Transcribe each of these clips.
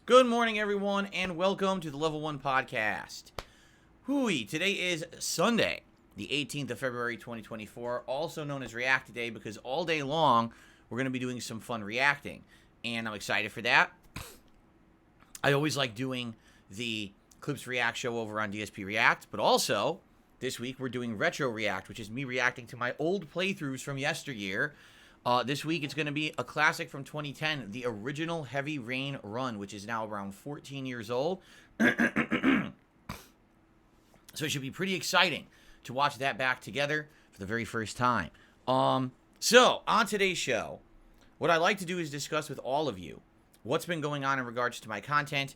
Good morning, everyone, and welcome to the Level 1 Podcast. Hooey, today is Sunday, the 18th of February, 2024, also known as React Day, because all day long, we're going to be doing some fun reacting, and I'm excited for that. I always like doing the Clips React show over on DSP React, but also, this week, we're doing Retro React, which is me reacting to my old playthroughs from yesteryear. This week, it's going to be a classic from 2010, the original Heavy Rain run, which is now around 14 years old. So it should be pretty exciting to watch that back together for the very first time. So, on today's show, what I like to do is discuss with all of you what's been going on in regards to my content,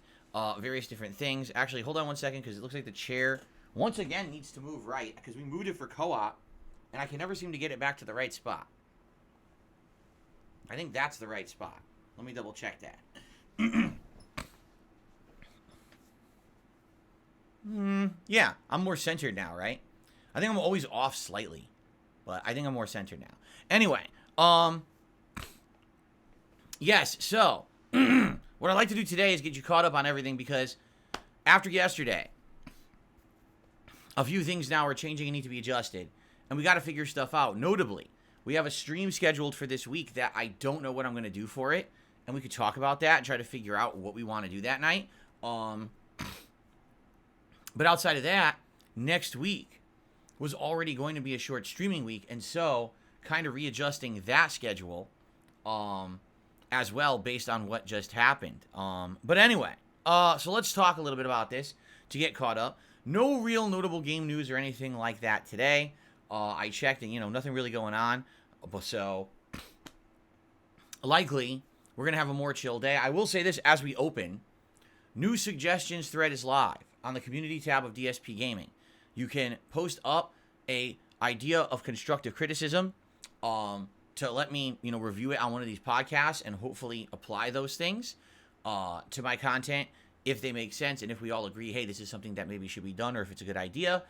various different things. Actually, hold on one second, because it looks like the chair, once again, needs to move right, because we moved it for co-op, and I can never seem to get it back to the right spot. I think that's the right spot. Let me double check that. Yeah, I'm more centered now, right? I think I'm always off slightly, but I think I'm more centered now. Anyway, yes, so what I'd like to do today is get you caught up on everything, because after yesterday, a few things now are changing and need to be adjusted, and we got to figure stuff out. Notably, we have a stream scheduled for this week that I don't know what I'm going to do for it, and we could talk about that and try to figure out what we want to do that night. But outside of that, next week was already going to be a short streaming week, and so kind of readjusting that schedule as well based on what just happened. But anyway, so let's talk a little bit about this to get caught up. No real notable game news or anything like that today. I checked and, nothing really going on. So, likely, we're going to have a more chill day. I will say this as we open. New suggestions thread is live on the community tab of DSPGaming. You can post up a idea of constructive criticism to let me, review it on one of these podcasts and hopefully apply those things to my content if they make sense and if we all agree, hey, this is something that maybe should be done or if it's a good idea.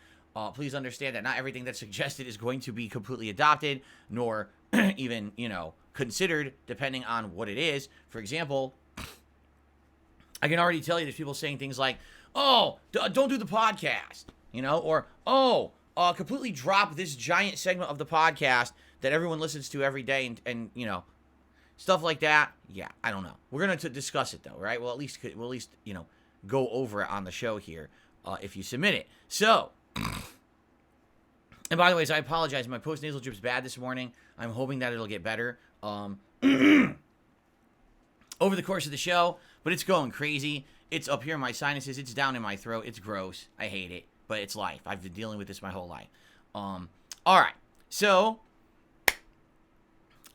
Please understand that not everything that's suggested is going to be completely adopted, nor even, considered, depending on what it is. For example, I can already tell you there's people saying things like, oh, don't do the podcast, or, oh, completely drop this giant segment of the podcast that everyone listens to every day and stuff like that. Yeah, I don't know. We're going to discuss it, though, right? We'll at least go over it on the show here if you submit it. So, and by the way, I apologize. My post-nasal drip's bad this morning. I'm hoping that it'll get better over the course of the show, but it's going crazy. It's up here in my sinuses. It's down in my throat. It's gross. I hate it, but it's life. I've been dealing with this my whole life. All right. So,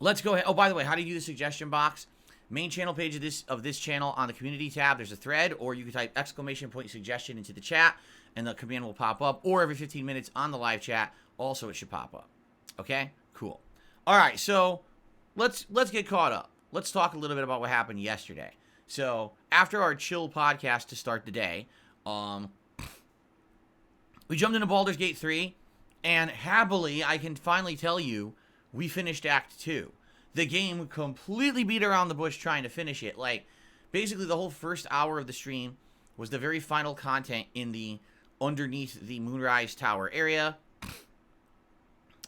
let's go ahead. Oh, by the way, how do you do the suggestion box? Main channel page of this channel on the community tab, there's a thread, or you can type !suggestion into the chat, and the command will pop up, or every 15 minutes on the live chat, also it should pop up. Okay? Cool. All right, so let's get caught up. Let's talk a little bit about what happened yesterday. So after our chill podcast to start the day, we jumped into Baldur's Gate 3, and happily, I can finally tell you, we finished Act 2. The game completely beat around the bush trying to finish it. Like, basically the whole first hour of the stream was the very final content in the underneath the Moonrise Tower area.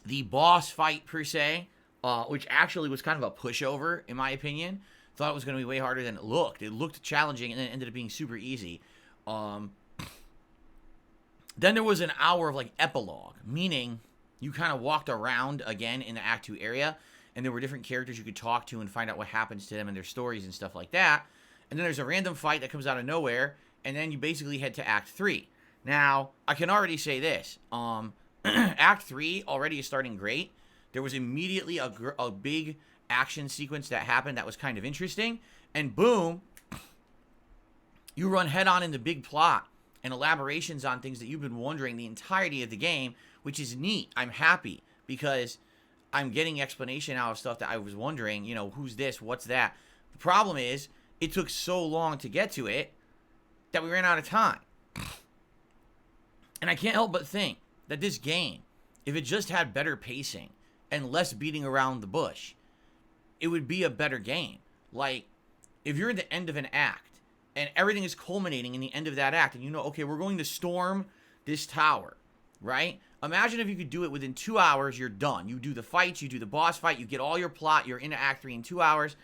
The boss fight, per se, which actually was kind of a pushover, in my opinion. Thought it was going to be way harder than it looked. It looked challenging, and then it ended up being super easy. Then there was an hour of, like, epilogue, meaning you kind of walked around again in the Act 2 area, and there were different characters you could talk to and find out what happens to them and their stories and stuff like that. And then there's a random fight that comes out of nowhere, and then you basically head to Act 3. Now, I can already say this. Act 3 already is starting great. There was immediately a big action sequence that happened that was kind of interesting, and boom, you run head-on into big plot and elaborations on things that you've been wondering the entirety of the game, which is neat. I'm happy because I'm getting explanation out of stuff that I was wondering, who's this, what's that. The problem is, it took so long to get to it that we ran out of time. And I can't help but think that this game, if it just had better pacing and less beating around the bush, it would be a better game. Like, if you're at the end of an act, and everything is culminating in the end of that act, and okay, we're going to storm this tower, right? Imagine if you could do it within 2 hours, you're done. You do the fights, you do the boss fight, you get all your plot, you're into Act 3 in 2 hours.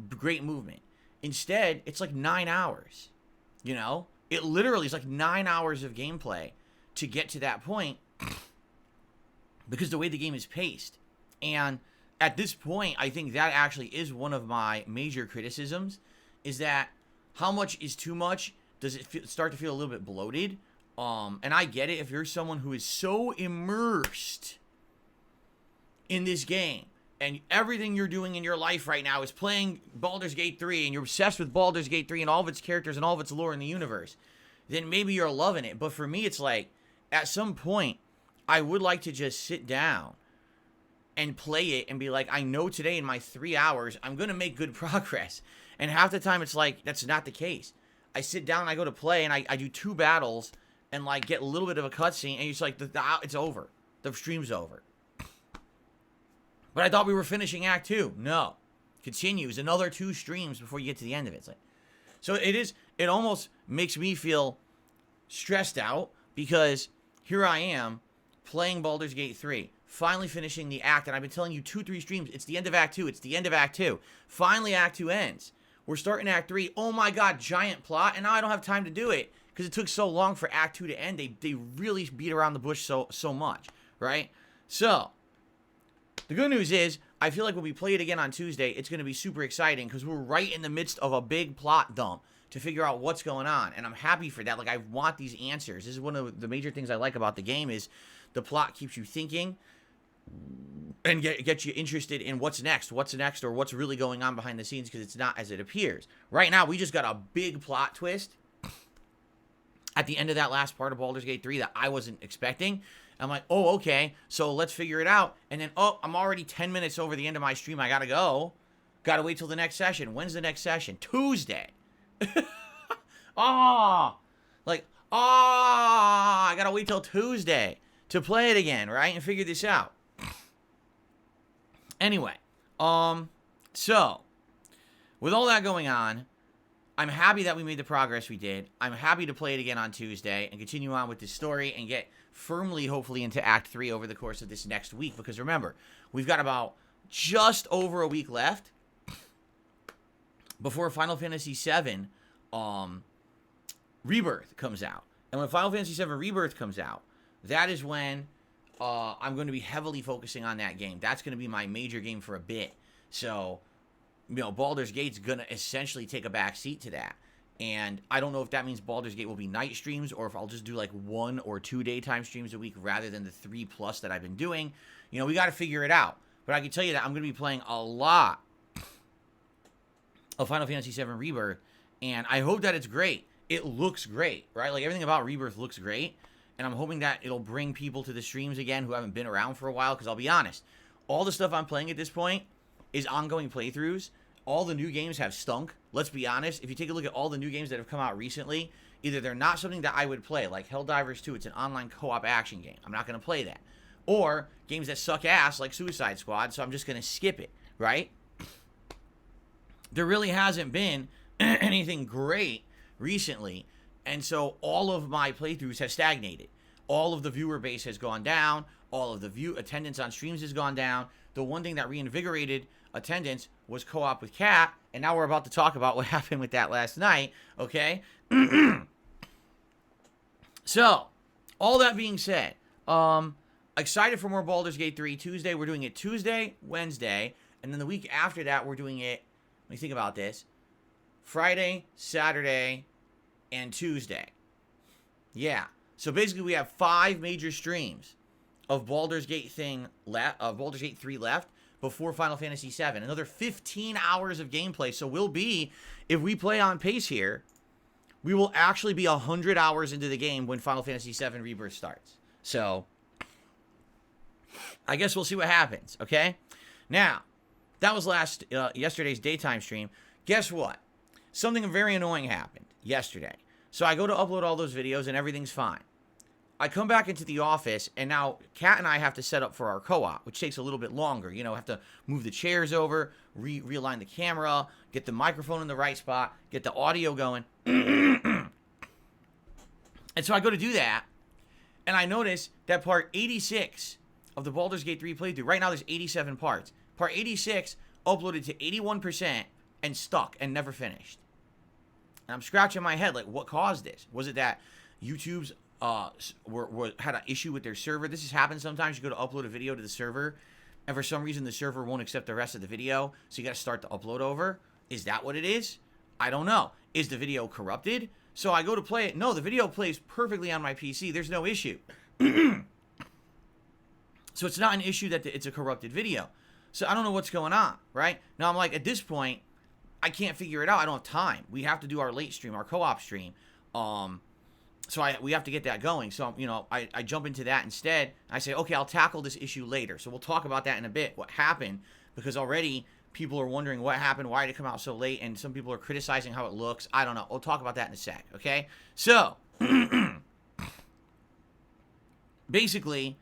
Great movement. Instead, it's like 9 hours, It literally is like 9 hours of gameplay to get to that point because the way the game is paced. And at this point, I think that actually is one of my major criticisms, is that how much is too much? Does it start to feel a little bit bloated? And I get it if you're someone who is so immersed in this game and everything you're doing in your life right now is playing Baldur's Gate 3 and you're obsessed with Baldur's Gate 3 and all of its characters and all of its lore in the universe, then maybe you're loving it. But for me, it's like, at some point, I would like to just sit down and play it and be like, I know today in my 3 hours, I'm going to make good progress. And half the time, it's like, that's not the case. I sit down, I go to play, and I do 2 battles, and, like, get a little bit of a cutscene, and it's like, it's over. The stream's over. But I thought we were finishing Act 2. No. Continues another 2 streams before you get to the end of it. It's like, so it almost makes me feel stressed out, because here I am, playing Baldur's Gate 3. Finally finishing the act, and I've been telling you 2-3 streams, it's the end of Act 2, it's the end of Act 2. Finally, Act 2 ends. We're starting Act 3. Oh my god, giant plot, and now I don't have time to do it, because it took so long for Act 2 to end. They really beat around the bush so much, right? So, the good news is, I feel like when we play it again on Tuesday, it's going to be super exciting, because we're right in the midst of a big plot dump to figure out what's going on, and I'm happy for that. Like, I want these answers. This is one of the major things I like about the game, is the plot keeps you thinking, and get you interested in what's next, or what's really going on behind the scenes, because it's not as it appears. Right now, we just got a big plot twist at the end of that last part of Baldur's Gate 3 that I wasn't expecting. I'm like, oh, okay, so let's figure it out. And then, oh, I'm already 10 minutes over the end of my stream. I gotta go. Gotta wait till the next session. When's the next session? Tuesday. I gotta wait till Tuesday to play it again, right? And figure this out. Anyway, so, with all that going on, I'm happy that we made the progress we did. I'm happy to play it again on Tuesday and continue on with this story and get firmly, hopefully, into Act 3 over the course of this next week. Because remember, we've got about just over a week left before Final Fantasy VII Rebirth comes out. And when Final Fantasy VII Rebirth comes out, that is when I'm going to be heavily focusing on that game. That's going to be my major game for a bit. So, Baldur's Gate's going to essentially take a back seat to that. And I don't know if that means Baldur's Gate will be night streams, or if I'll just do like 1 or 2 daytime streams a week rather than the 3+ that I've been doing. We got to figure it out. But I can tell you that I'm going to be playing a lot of Final Fantasy VII Rebirth, and I hope that it's great. It looks great, right? Like, everything about Rebirth looks great. And I'm hoping that it'll bring people to the streams again who haven't been around for a while. Because I'll be honest, all the stuff I'm playing at this point is ongoing playthroughs all the new games have stunk. Let's be honest. If you take a look at all the new games that have come out recently, either they're not something that I would play, like Helldivers 2, it's an online co-op action game. I'm not going to play that. Or games that suck ass, like Suicide Squad, so I'm just going to skip it, right? There really hasn't been anything great recently, and so all of my playthroughs have stagnated. All of the viewer base has gone down. All of the attendance on streams has gone down. The one thing that reinvigorated attendance was co-op with Kat, and now we're about to talk about what happened with that last night, okay? So, all that being said, excited for more Baldur's Gate 3 Tuesday. We're doing it Tuesday, Wednesday, and then the week after that, we're doing it, let me think about this, Friday, Saturday, and Tuesday. Yeah. So basically, we have 5 major streams of Baldur's Gate 3 left before Final Fantasy 7. Another 15 hours of gameplay. So we'll be, if we play on pace here, we will actually be 100 hours into the game when Final Fantasy 7 Rebirth starts. So I guess we'll see what happens, okay? Now, that was yesterday's daytime stream. Guess what? Something very annoying happened yesterday. So I go to upload all those videos and everything's fine. I come back into the office, and now Kat and I have to set up for our co-op, which takes a little bit longer. You know, have to move the chairs over, realign the camera, get the microphone in the right spot, get the audio going. And so I go to do that, and I notice that part 86 of the Baldur's Gate 3 playthrough, right now there's 87 parts. Part 86 uploaded to 81% and stuck and never finished. And I'm scratching my head, like, what caused this? Was it that YouTube's had an issue with their server? This has happened sometimes. You go to upload a video to the server, and for some reason the server won't accept the rest of the video, so you got to start the upload over. Is that what it is? I don't know. Is the video corrupted? So I go to play it. No, the video plays perfectly on my PC. There's no issue. So it's not an issue that it's a corrupted video. So I don't know what's going on, right? Now I'm like, at this point, I can't figure it out. I don't have time. We have to do our late stream, our co-op stream. So we have to get that going. So, you know, I jump into that instead. I say, okay, I'll tackle this issue later. So we'll talk about that in a bit, what happened, because already people are wondering what happened, why did it come out so late, and some people are criticizing how it looks. I don't know. We'll talk about that in a sec, okay? So, basically,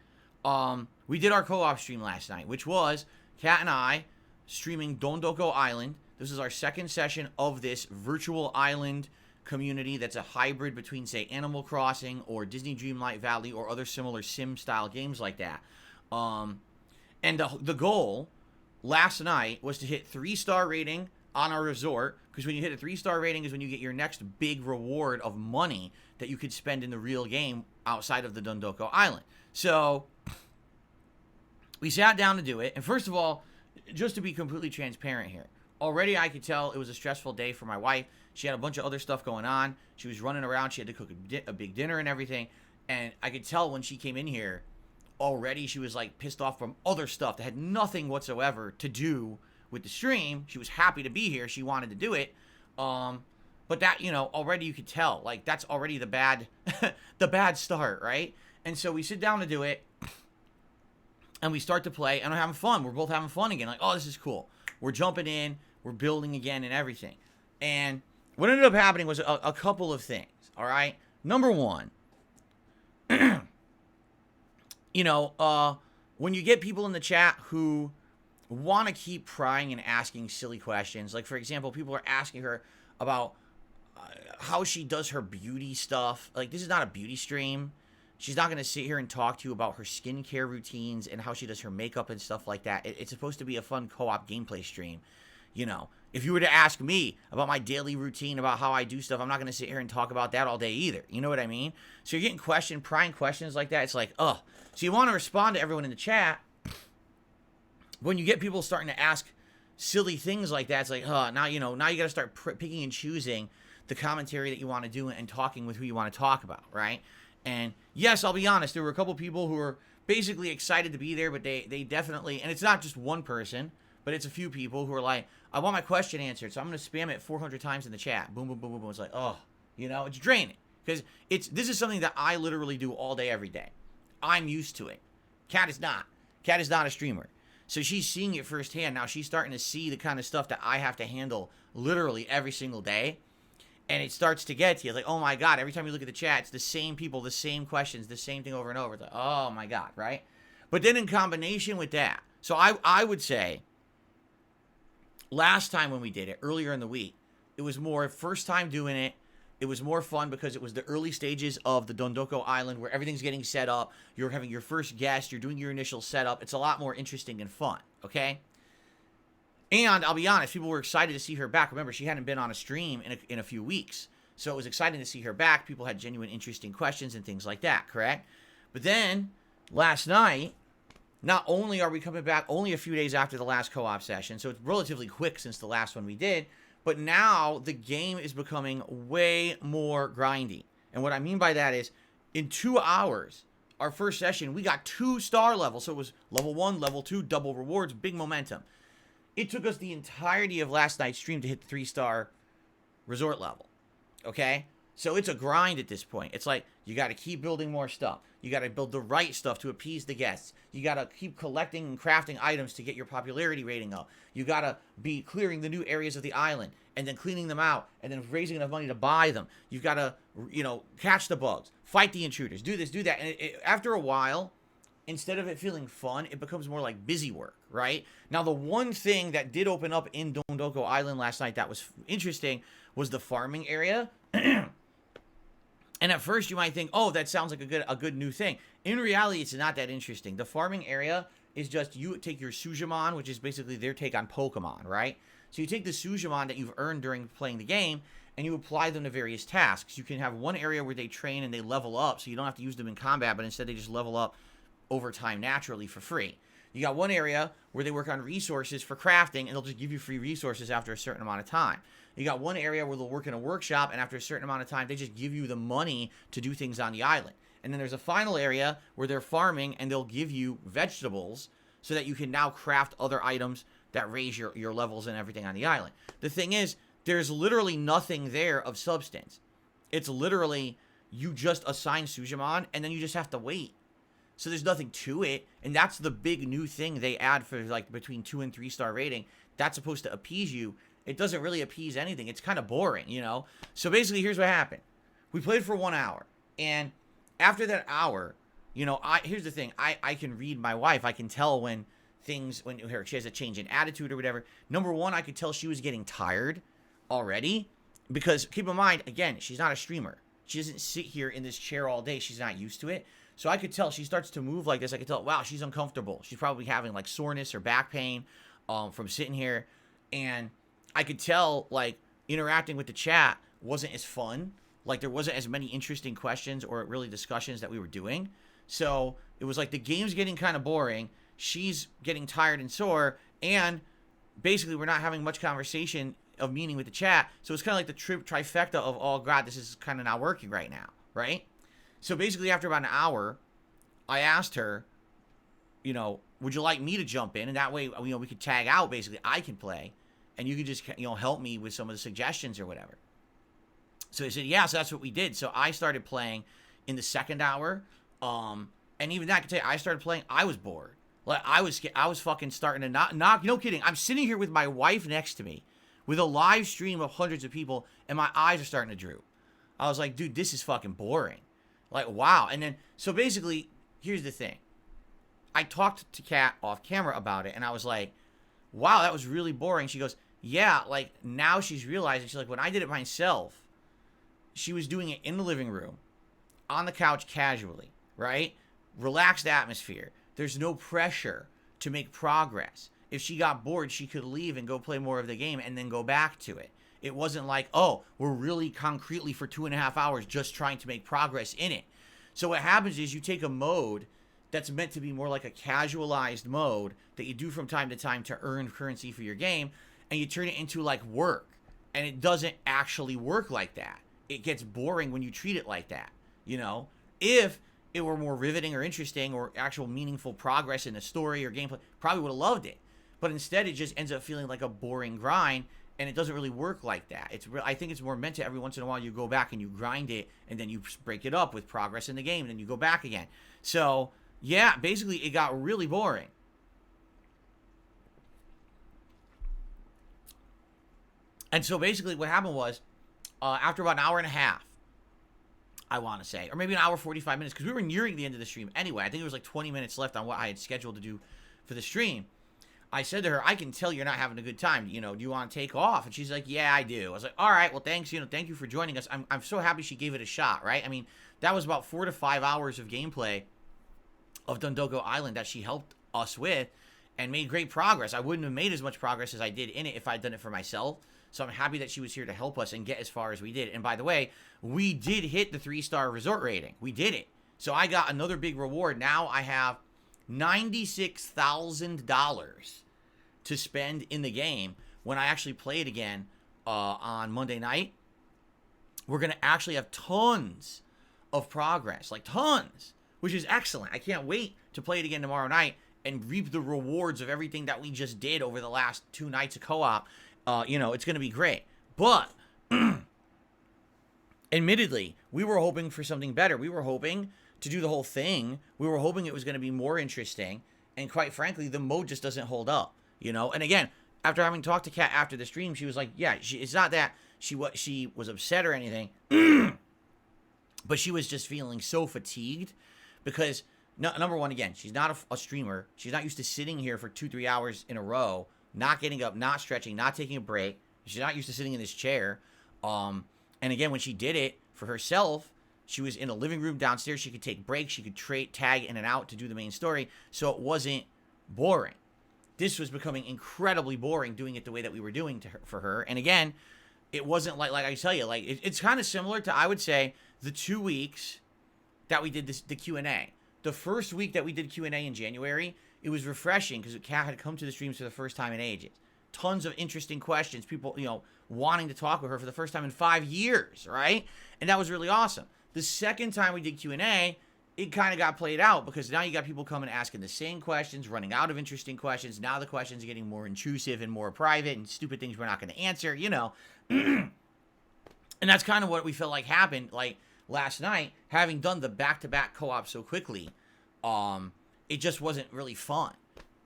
we did our co-op stream last night, which was Kat and I streaming Dondoko Island. This is our second session of this virtual island community that's a hybrid between, say, Animal Crossing or Disney Dreamlight Valley or other similar sim-style games like that. And the goal last night was to hit 3-star rating on our resort, because when you hit a 3-star rating is when you get your next big reward of money that you could spend in the real game outside of the Dondoko Island. So we sat down to do it, and first of all, just to be completely transparent here, already I could tell it was a stressful day for my wife. She had a bunch of other stuff going on. She was running around. She had to cook a big dinner and everything. And I could tell when she came in here, already she was like pissed off from other stuff that had nothing whatsoever to do with the stream. She was happy to be here. She wanted to do it. But that, you know, already you could tell. Like, that's already the bad, the bad start, right? And so we sit down to do it. And we start to play. And we're having fun. We're both having fun again. Like, oh, this is cool. We're jumping in. We're building again and everything. And what ended up happening was a couple of things, all right? Number one, you know, when you get people in the chat who want to keep prying and asking silly questions, like, for example, people are asking her about how she does her beauty stuff. Like, this is not a beauty stream. She's not going to sit here and talk to you about her skincare routines and how she does her makeup and stuff like that. It's supposed to be a fun co-op gameplay stream. You know, if you were to ask me about my daily routine, about how I do stuff, I'm not going to sit here and talk about that all day either. You know what I mean? So you're getting prying questions like that. It's like, ugh. So you want to respond to everyone in the chat. When you get people starting to ask silly things like that, it's like, now you got to start picking and choosing the commentary that you want to do and talking with who you want to talk about, right? And yes, I'll be honest, there were a couple people who were basically excited to be there, but they definitely, and it's not just one person, but it's a few people who are like, I want my question answered, so I'm going to spam it 400 times in the chat. Boom, boom, boom, boom, boom. It's like, oh, you know, it's draining. Because this is something that I literally do all day, every day. I'm used to it. Kat is not. Kat is not a streamer. So she's seeing it firsthand. Now she's starting to see the kind of stuff that I have to handle literally every single day. And it starts to get to you. Like, oh my God, every time you look at the chat, it's the same people, the same questions, the same thing over and over. It's like, oh my God, right? But then in combination with that, so I would say last time when we did it, earlier in the week, it was more first time doing it. It was more fun because it was the early stages of the Dondoko Island where everything's getting set up. You're having your first guest. You're doing your initial setup. It's a lot more interesting and fun, okay? And I'll be honest, people were excited to see her back. Remember, she hadn't been on a stream in a few weeks. So it was exciting to see her back. People had genuine, interesting questions and things like that, correct? But then, last night, not only are we coming back only a few days after the last co-op session, so it's relatively quick since the last one we did, but now the game is becoming way more grindy. And what I mean by that is, in 2 hours, our first session, we got 2-star levels. So it was level 1, level 2, double rewards, big momentum. It took us the entirety of last night's stream to hit the 3-star resort level. Okay? So it's a grind at this point. It's like, you got to keep building more stuff. You got to build the right stuff to appease the guests. You got to keep collecting and crafting items to get your popularity rating up. You got to be clearing the new areas of the island and then cleaning them out and then raising enough money to buy them. You've got to, catch the bugs, fight the intruders, do this, do that. And after a while, instead of it feeling fun, it becomes more like busy work, right? Now, the one thing that did open up in Dondoko Island last night that was interesting was the farming area. And at first you might think, oh, that sounds like a good new thing. In reality, it's not that interesting. The farming area is just you take your Sujimon, which is basically their take on Pokemon, right? So you take the Sujimon that you've earned during playing the game, and you apply them to various tasks. You can have one area where they train and they level up, so you don't have to use them in combat, but instead they just level up over time naturally for free. You got one area where they work on resources for crafting, and they'll just give you free resources after a certain amount of time. You got one area where they'll work in a workshop, and after a certain amount of time, they just give you the money to do things on the island. And then there's a final area where they're farming, and they'll give you vegetables so that you can now craft other items that raise your levels and everything on the island. The thing is, there's literally nothing there of substance. It's literally, you just assign Sujimon, and then you just have to wait. So there's nothing to it, and that's the big new thing they add for like between 2 and 3 star rating. That's supposed to appease you. It doesn't really appease anything. It's kind of boring, So basically, here's what happened. We played for 1 hour, and after that hour, here's the thing. I can read my wife. I can tell when she has a change in attitude or whatever. Number one, I could tell she was getting tired already, because keep in mind, again, she's not a streamer. She doesn't sit here in this chair all day. She's not used to it. So I could tell she starts to move like this. I could tell, wow, she's uncomfortable. She's probably having like soreness or back pain from sitting here. And I could tell like interacting with the chat wasn't as fun. Like there wasn't as many interesting questions or really discussions that we were doing. So it was like the game's getting kind of boring. She's getting tired and sore. And basically we're not having much conversation of meaning with the chat. So it's kind of like the trifecta of, oh God, this is kind of not working right now, right? So basically after about an hour, I asked her, would you like me to jump in? And that way, we could tag out, basically. I can play, and you can just, help me with some of the suggestions or whatever. So I said, yeah, so that's what we did. So I started playing in the second hour, and even that, I can tell you, I started playing, I was bored. Like, I was fucking starting to knock, no kidding. I'm sitting here with my wife next to me, with a live stream of hundreds of people, and my eyes are starting to droop. I was like, dude, this is fucking boring. Like, wow. And then, so basically, here's the thing. I talked to Kat off camera about it, and I was like, wow, that was really boring. She goes, yeah, like, now she's realizing, she's like, when I did it myself, she was doing it in the living room, on the couch casually, right? Relaxed atmosphere. There's no pressure to make progress. If she got bored, she could leave and go play more of the game and then go back to it. It wasn't like, oh, we're really concretely for 2.5 hours just trying to make progress in it. So what happens is you take a mode that's meant to be more like a casualized mode that you do from time to time to earn currency for your game, and you turn it into like work. And it doesn't actually work like that. It gets boring when you treat it like that, If it were more riveting or interesting or actual meaningful progress in the story or gameplay, probably would have loved it. But instead, it just ends up feeling like a boring grind. And it doesn't really work like that. I think it's more meant to every once in a while you go back and you grind it, and then you break it up with progress in the game, and then you go back again. So, yeah, basically it got really boring. And so basically what happened was, after about an hour and a half, I want to say, or maybe an hour 45 minutes, because we were nearing the end of the stream anyway. I think it was like 20 minutes left on what I had scheduled to do for the stream. I said to her, I can tell you're not having a good time. You know, do you want to take off? And she's like, yeah, I do. I was like, all right, well, thanks. You know, thank you for joining us. I'm so happy she gave it a shot, right? I mean, that was about 4 to 5 hours of gameplay of Dondoko Island that she helped us with and made great progress. I wouldn't have made as much progress as I did in it if I'd done it for myself. So I'm happy that she was here to help us and get as far as we did. And by the way, we did hit the 3-star resort rating. We did it. So I got another big reward. Now I have $96,000 to spend in the game when I actually play it again on Monday night. We're going to actually have tons of progress, like tons, which is excellent. I can't wait to play it again tomorrow night and reap the rewards of everything that we just did over the last 2 nights of co-op. You know, it's going to be great. But admittedly, we were hoping for something better. We were hoping to do the whole thing. We were hoping it was going to be more interesting. And quite frankly, the mode just doesn't hold up. You know, and again, after having talked to Kat after the stream, she was like, yeah, it's not that she was upset or anything, but she was just feeling so fatigued because, number one, again, she's not a streamer. She's not used to sitting here for 2-3 hours in a row, not getting up, not stretching, not taking a break. She's not used to sitting in this chair. And again, when she did it for herself, she was in a living room downstairs. She could take breaks. She could tag in and out to do the main story. So it wasn't boring. This was becoming incredibly boring doing it the way that we were doing for her. And again, it wasn't like I tell you, like it's kind of similar to, I would say, the 2 weeks that we did the Q&A. The first week that we did Q&A in January, it was refreshing because Kat had come to the streams for the first time in ages. Tons of interesting questions, people, you know, wanting to talk with her for the first time in 5 years, right? And that was really awesome. The second time we did Q&A, it kind of got played out because now you got people coming asking the same questions, running out of interesting questions. Now the questions are getting more intrusive and more private and stupid things we're not going to answer, you know. And that's kind of what we felt like happened like last night, having done the back-to-back co-op so quickly. It just wasn't really fun.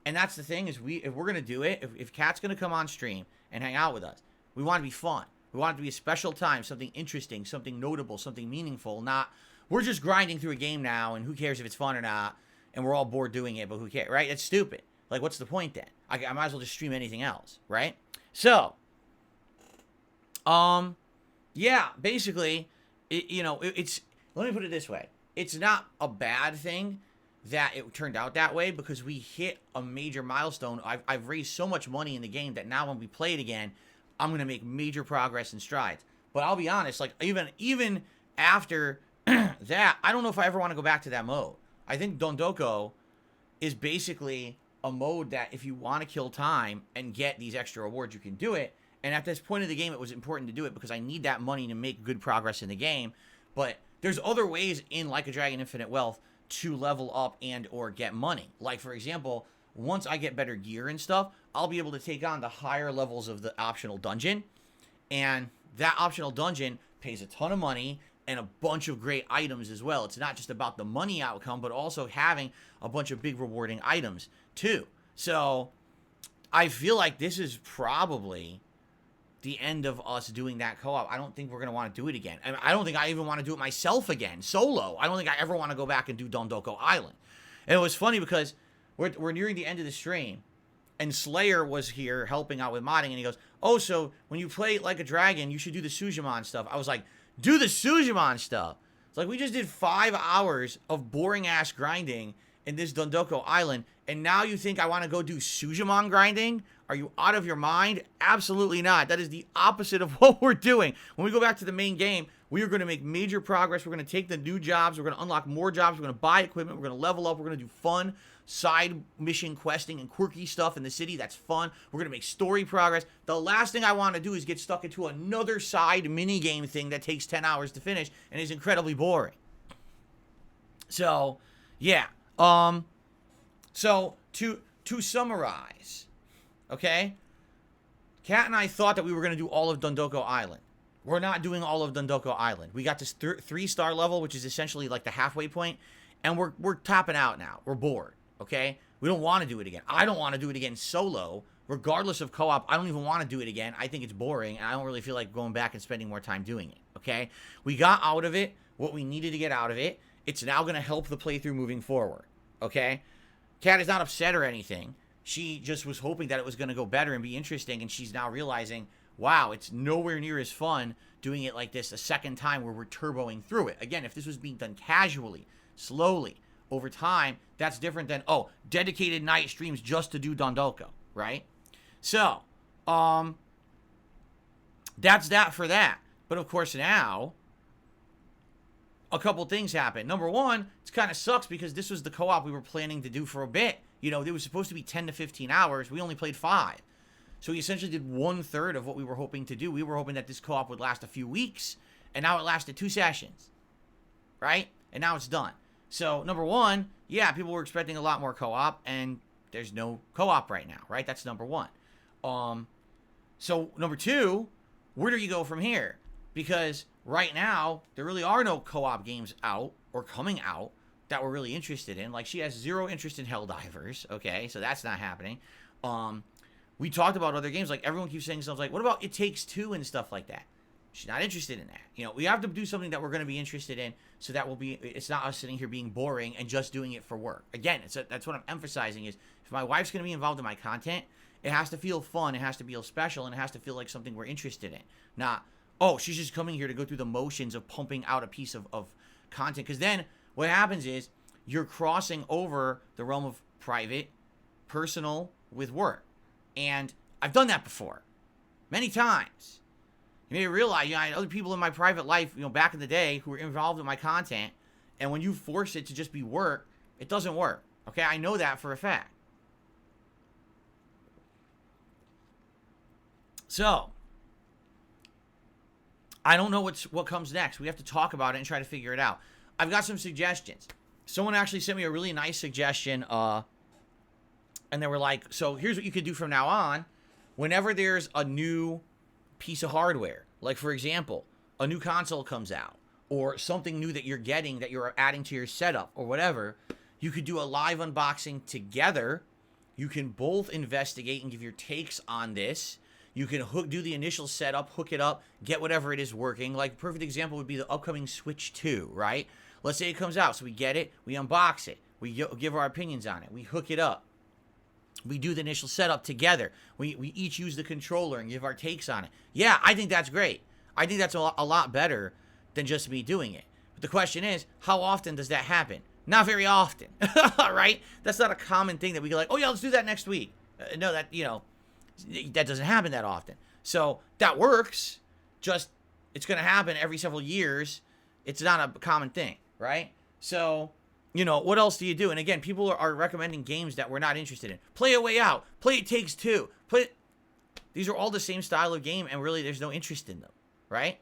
And that's the thing is if we're going to do it, if Kat's going to come on stream and hang out with us, we want it to be fun. We want it to be a special time, something interesting, something notable, something meaningful, not we're just grinding through a game now, and who cares if it's fun or not, and we're all bored doing it, but who cares, right? It's stupid. Like, what's the point then? I might as well just stream anything else, right? So, yeah, basically, it's, let me put it this way. It's not a bad thing that it turned out that way because we hit a major milestone. I've raised so much money in the game that now when we play it again, I'm going to make major progress and strides. But I'll be honest, like, even after that, I don't know if I ever want to go back to that mode. I think Dondoko is basically a mode that if you want to kill time and get these extra rewards, you can do it. And at this point of the game, it was important to do it because I need that money to make good progress in the game. But there's other ways in Like a Dragon Infinite Wealth to level up and or get money. Like, for example, once I get better gear and stuff, I'll be able to take on the higher levels of the optional dungeon. And that optional dungeon pays a ton of money and a bunch of great items as well. It's not just about the money outcome, but also having a bunch of big rewarding items too. So I feel like this is probably the end of us doing that co-op. I don't think we're going to want to do it again. I don't think I even want to do it myself again, solo. I don't think I ever want to go back and do Dondoko Island. And it was funny because we're nearing the end of the stream, and Slayer was here helping out with modding, and he goes, oh, so when you play Like a Dragon, you should do the Sujimon stuff. I was like, do the Sujimon stuff. It's like we just did 5 hours of boring-ass grinding in this Dondoko Island, and now you think I want to go do Sujimon grinding? Are you out of your mind? Absolutely not. That is the opposite of what we're doing. When we go back to the main game, we are going to make major progress. We're going to take the new jobs. We're going to unlock more jobs. We're going to buy equipment. We're going to level up. We're going to do fun side mission questing and quirky stuff in the city. That's fun. We're going to make story progress. The last thing I want to do is get stuck into another side mini game thing that takes 10 hours to finish and is incredibly boring. So, yeah. So to summarize, okay? Kat and I thought that we were going to do all of Dondoko Island. We're not doing all of Dondoko Island. We got this 3-star level, which is essentially like the halfway point, and we're topping out now. We're bored, okay? We don't want to do it again. I don't want to do it again solo regardless of co-op, I don't even want to do it again. I think it's boring, and I don't really feel like going back and spending more time doing it, okay? We got out of it what we needed to get out of it. It's now going to help the playthrough moving forward, okay? Kat is not upset or anything. She just was hoping that it was going to go better and be interesting, and she's now realizing, wow, it's nowhere near as fun doing it like this a second time where we're turboing through it. Again, if this was being done casually, slowly, over time, that's different than, oh, dedicated night streams just to do Dondolko, right? So, that's that for that. But of course now, a couple things happen. Number one, it kind of sucks because this was the co-op we were planning to do for a bit. You know, it was supposed to be 10 to 15 hours. We only played 5. So we essentially did 1/3 of what we were hoping to do. We were hoping that this co-op would last a few weeks, and now it lasted 2 sessions, right? And now it's done. So, number one, yeah, people were expecting a lot more co-op, and there's no co-op right now, right? That's number one. So, number two, where do you go from here? Because right now, there really are no co-op games out or coming out that we're really interested in. Like, she has 0 interest in Helldivers, okay? So, that's not happening. We talked about other games. Like, everyone keeps saying stuff like, what about It Takes Two and stuff like that? She's not interested in that. You know, we have to do something that we're going to be interested in, so that it's not us sitting here being boring and just doing it for work. Again, that's what I'm emphasizing is, if my wife's going to be involved in my content, it has to feel fun, it has to feel special, and it has to feel like something we're interested in. Not, oh, she's just coming here to go through the motions of pumping out a piece of content. Because then what happens is you're crossing over the realm of private, personal with work. And I've done that before. Many times. You may realize, you know, I had other people in my private life, you know, back in the day who were involved in my content, and when you force it to just be work, it doesn't work. Okay? I know that for a fact. So, I don't know what comes next. We have to talk about it and try to figure it out. I've got some suggestions. Someone actually sent me a really nice suggestion, and they were like, so here's what you could do from now on. Whenever there's a new piece of hardware, like for example, a new console comes out, or something new that you're getting that you're adding to your setup or whatever, you could do a live unboxing together. You can both investigate and give your takes on this. You can do the initial setup, hook it up, get whatever it is working. Like, perfect example would be the upcoming Switch 2, right? Let's say it comes out, so we get it, we unbox it, we give our opinions on it, we hook it up. We do the initial setup together. We each use the controller and give our takes on it. Yeah, I think that's great. I think that's a lot better than just me doing it. But the question is, how often does that happen? Not very often, right? That's not a common thing that we go like, oh yeah, let's do that next week. No, that, you know, that doesn't happen that often. So that works. Just, it's going to happen every several years. It's not a common thing, right? So, you know, what else do you do? And again, people are recommending games that we're not interested in. Play A Way Out. Play It Takes Two. These are all the same style of game, and really there's no interest in them, right?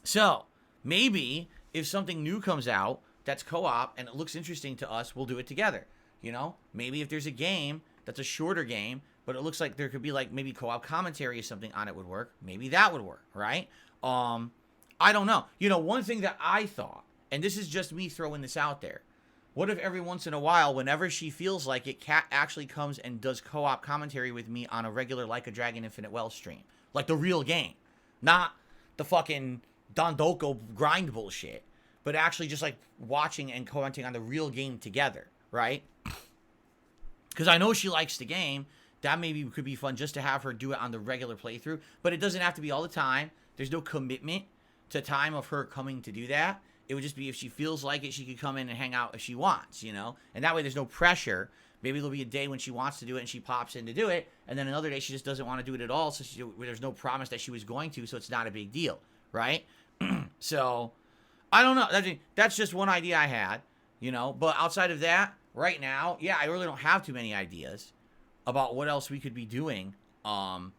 So, maybe if something new comes out that's co-op and it looks interesting to us, we'll do it together. You know? Maybe if there's a game that's a shorter game, but it looks like there could be like maybe co-op commentary or something on it would work. Maybe that would work, right? I don't know. You know, one thing that I thought, and this is just me throwing this out there, what if every once in a while, whenever she feels like it, Kat actually comes and does co-op commentary with me on a regular Like a Dragon Infinite Well stream? Like the real game. Not the fucking Dondolko grind bullshit, but actually just like watching and commenting on the real game together, right? Because I know she likes the game. That maybe could be fun just to have her do it on the regular playthrough. But it doesn't have to be all the time. There's no commitment to time of her coming to do that. It would just be if she feels like it, she could come in and hang out if she wants, you know? And that way there's no pressure. Maybe there'll be a day when she wants to do it and she pops in to do it. And then another day she just doesn't want to do it at all. So there's no promise that she was going to, so it's not a big deal, right? So, I don't know. That's just one idea I had, you know? But outside of that, right now, yeah, I really don't have too many ideas about what else we could be doing. You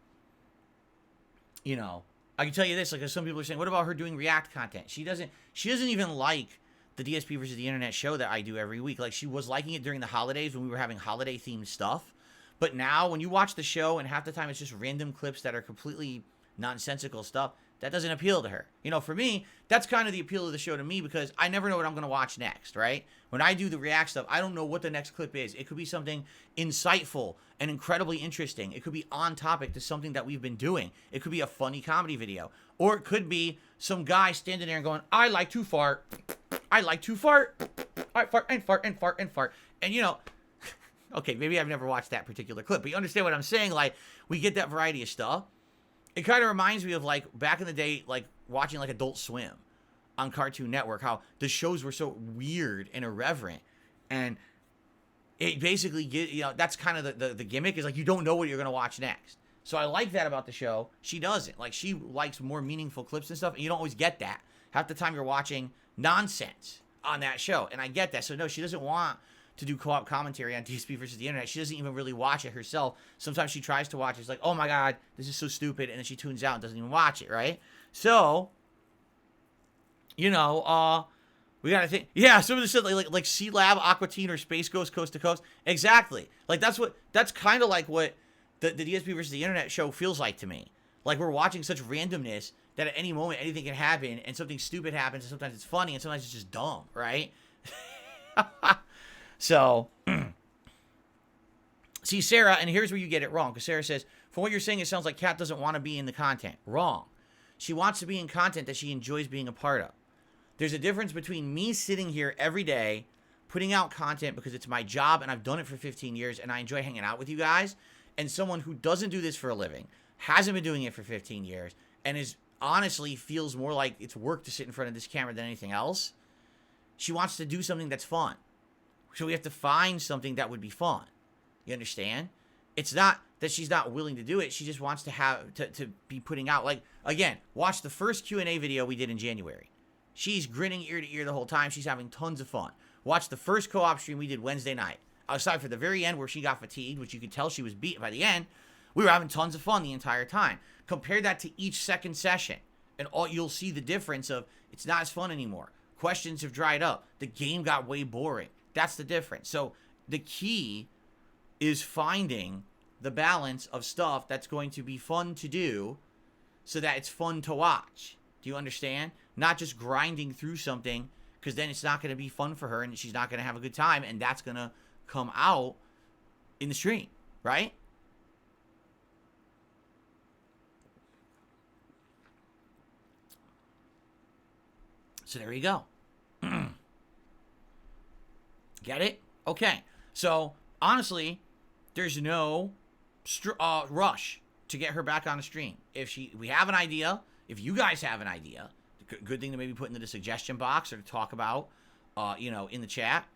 know, I can tell you this, like some people are saying, what about her doing React content? She doesn't even like the DSP versus the Internet show that I do every week. Like, she was liking it during the holidays when we were having holiday themed stuff. But now when you watch the show and half the time it's just random clips that are completely nonsensical stuff, That doesn't appeal to her. You know, for me, that's kind of the appeal of the show to me, because I never know what I'm going to watch next, right? When I do the react stuff, I don't know what the next clip is. It could be something insightful and incredibly interesting. It could be on topic to something that we've been doing. It could be a funny comedy video. Or it could be some guy standing there and going, I like to fart. I like to fart. I fart and fart and fart and fart. And, you know, okay, maybe I've never watched that particular clip, but you understand what I'm saying? Like, we get that variety of stuff. It kind of reminds me of, like, back in the day, like, watching, like, Adult Swim on Cartoon Network, how the shows were so weird and irreverent. And it basically, you know, that's kind of the gimmick, is, like, you don't know what you're going to watch next. So I like that about the show. She doesn't. Like, she likes more meaningful clips and stuff, and you don't always get that. Half the time you're watching nonsense on that show, and I get that. So, no, she doesn't want to do co-op commentary on DSP versus the internet. She doesn't even really watch it herself. Sometimes she tries to watch it. It's like, oh my God, this is so stupid. And then she tunes out and doesn't even watch it, right? So, you know, we got to think. Yeah, some of the shit like Sea Lab, Aqua Teen, or Space Ghost Coast to Coast. Exactly. Like, that's kind of like what the DSP versus the internet show feels like to me. Like, we're watching such randomness that at any moment anything can happen, and something stupid happens, and sometimes it's funny, and sometimes it's just dumb, right? So, see, Sarah, and here's where you get it wrong, because Sarah says, from what you're saying, it sounds like Kat doesn't want to be in the content. Wrong. She wants to be in content that she enjoys being a part of. There's a difference between me sitting here every day, putting out content because it's my job, and I've done it for 15 years, and I enjoy hanging out with you guys, and someone who doesn't do this for a living, hasn't been doing it for 15 years, and is honestly feels more like it's work to sit in front of this camera than anything else. She wants to do something that's fun. So we have to find something that would be fun. You understand? It's not that she's not willing to do it. She just wants to have to be putting out, like, again, watch the first Q&A video we did in January. She's grinning ear to ear the whole time. She's having tons of fun. Watch the first co-op stream we did Wednesday night. Aside for the very end where she got fatigued, which you could tell she was beat by the end, we were having tons of fun the entire time. Compare that to each second session, and you'll see the difference of it's not as fun anymore. Questions have dried up. The game got way boring. That's the difference. So the key is finding the balance of stuff that's going to be fun to do so that it's fun to watch. Do you understand? Not just grinding through something, because then it's not going to be fun for her and she's not going to have a good time, and that's going to come out in the stream, right? So there you go. Get it? Okay. So, honestly, there's no rush to get her back on the stream. If we have an idea, if you guys have an idea, good thing to maybe put into the suggestion box or to talk about, you know, in the chat.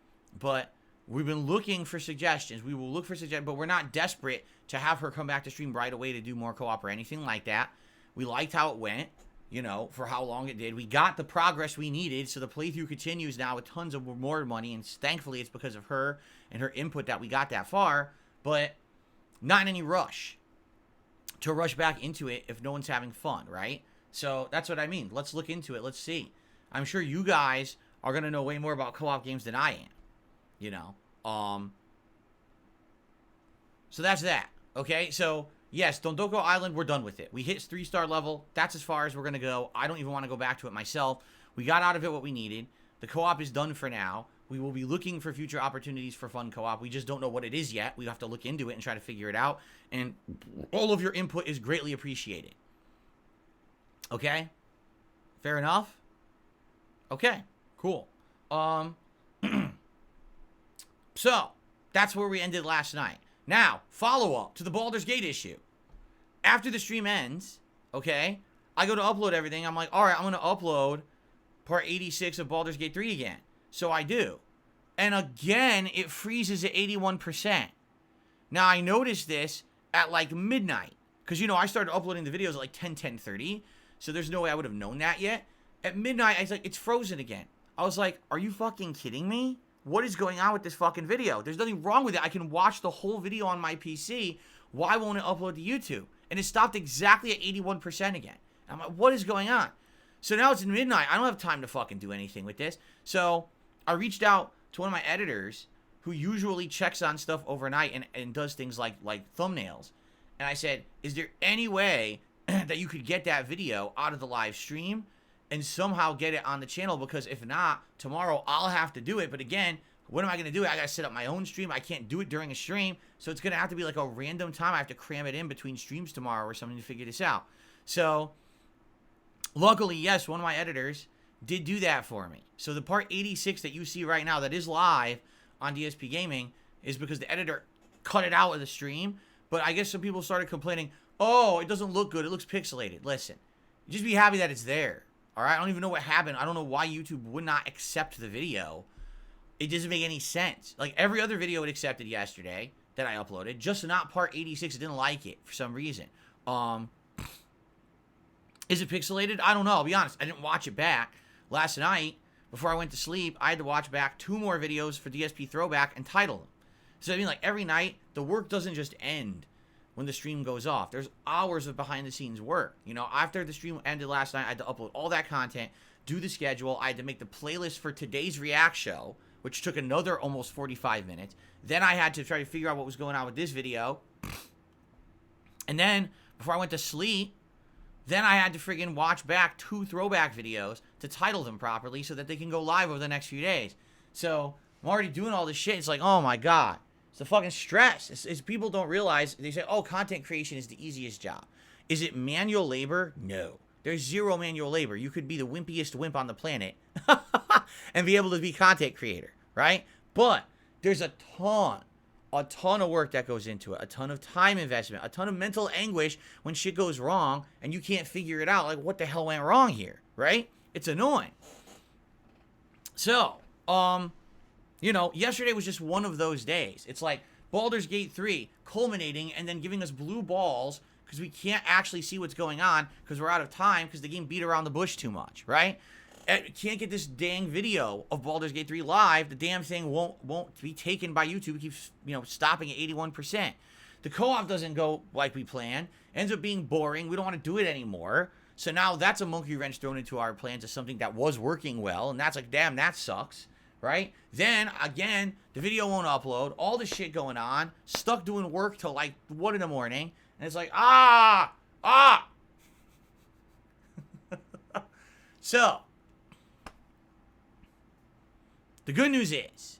But we've been looking for suggestions. We will look for suggestions, but we're not desperate to have her come back to stream right away to do more co-op or anything like that. We liked how it went. You know, for how long it did. We got the progress we needed, so the playthrough continues now with tons of more money, and thankfully it's because of her and her input that we got that far, but not in any rush to rush back into it if no one's having fun, right? So that's what I mean. Let's look into it. Let's see. I'm sure you guys are going to know way more about co-op games than I am, you know. So that's that, okay? So yes, Dondoko Island, we're done with it. We hit 3-star level. That's as far as we're going to go. I don't even want to go back to it myself. We got out of it what we needed. The co-op is done for now. We will be looking for future opportunities for fun co-op. We just don't know what it is yet. We have to look into it and try to figure it out. And all of your input is greatly appreciated. Okay? Fair enough? Okay. Cool. So, that's where we ended last night. Now, follow-up to the Baldur's Gate issue. After the stream ends, okay, I go to upload everything. I'm like, all right, I'm going to upload part 86 of Baldur's Gate 3 again. So I do. And again, it freezes at 81%. Now, I noticed this at like midnight. Because, you know, I started uploading the videos at like 10:30. So there's no way I would have known that yet. At midnight, I was like, it's frozen again. I was like, are you fucking kidding me? What is going on with this fucking video? There's nothing wrong with it. I can watch the whole video on my PC. Why won't it upload to YouTube? And it stopped exactly at 81% again. I'm like, what is going on? So now it's midnight. I don't have time to fucking do anything with this. So I reached out to one of my editors who usually checks on stuff overnight and does things like thumbnails. And I said, is there any way that you could get that video out of the live stream and somehow get it on the channel, because if not, tomorrow I'll have to do it. But again, what am I going to do? I got to set up my own stream. I can't do it during a stream, so it's going to have to be like a random time. I have to cram it in between streams tomorrow or something to figure this out. So luckily, yes, one of my editors did do that for me. So the part 86 that you see right now that is live on DSPGaming is because the editor cut it out of the stream. But I guess some people started complaining, oh, it doesn't look good. It looks pixelated. Listen, just be happy that it's there. All right? I don't even know what happened. I don't know why YouTube would not accept the video. It doesn't make any sense. Like, every other video it accepted yesterday that I uploaded, just not part 86. It didn't like it for some reason. Is it pixelated? I don't know. I'll be honest. I didn't watch it back. Last night, before I went to sleep, I had to watch back 2 more videos for DSP Throwback and title them. So, I mean, like, every night, the work doesn't just end when the stream goes off. There's hours of behind-the-scenes work. You know, after the stream ended last night, I had to upload all that content, do the schedule. I had to make the playlist for today's React show, which took another almost 45 minutes. Then I had to try to figure out what was going on with this video. And then, before I went to sleep, then I had to friggin' watch back 2 throwback videos to title them properly so that they can go live over the next few days. So, I'm already doing all this shit. It's like, oh my god. It's the fucking stress. It's people don't realize. They say, oh, content creation is the easiest job. Is it manual labor? No. There's zero manual labor. You could be the wimpiest wimp on the planet and be able to be content creator, right? But there's a ton of work that goes into it, a ton of time investment, a ton of mental anguish when shit goes wrong and you can't figure it out. Like, what the hell went wrong here, right? It's annoying. So, you know, yesterday was just one of those days. It's like Baldur's Gate 3 culminating and then giving us blue balls because we can't actually see what's going on because we're out of time because the game beat around the bush too much, right? Can't get this dang video of Baldur's Gate 3 live. The damn thing won't be taken by YouTube. It keeps, you know, stopping at 81%. The co-op doesn't go like we planned. Ends up being boring. We don't want to do it anymore. So now that's a monkey wrench thrown into our plans of something that was working well. And that's like, damn, that sucks, right? Then, again, the video won't upload. All this shit going on. Stuck doing work till like 1 in the morning. And it's like, So, the good news is,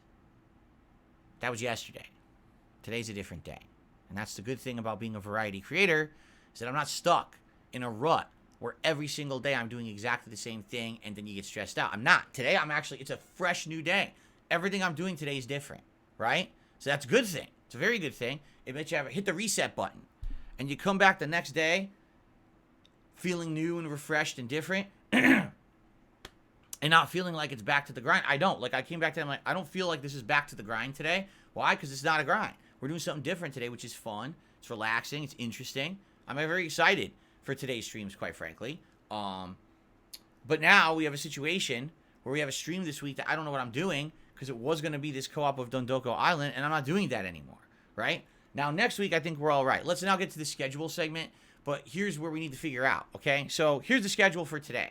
that was yesterday. Today's a different day. And that's the good thing about being a variety creator, is that I'm not stuck in a rut where every single day I'm doing exactly the same thing and then you get stressed out. I'm not. Today, it's a fresh new day. Everything I'm doing today is different, right? So that's a good thing. It's a very good thing. It makes you hit the reset button. And you come back the next day feeling new and refreshed and different. And not feeling like it's back to the grind. I don't. Like, I came back today, I'm like, I don't feel like this is back to the grind today. Why? Because it's not a grind. We're doing something different today, which is fun. It's relaxing. It's interesting. I'm very excited for today's streams, quite frankly. But now we have a situation where we have a stream this week that I don't know what I'm doing because it was going to be this co-op of Dondoko Island, and I'm not doing that anymore, right? Now, next week, I think we're all right. Let's now get to the schedule segment, but here's where we need to figure out, okay? So here's the schedule for today.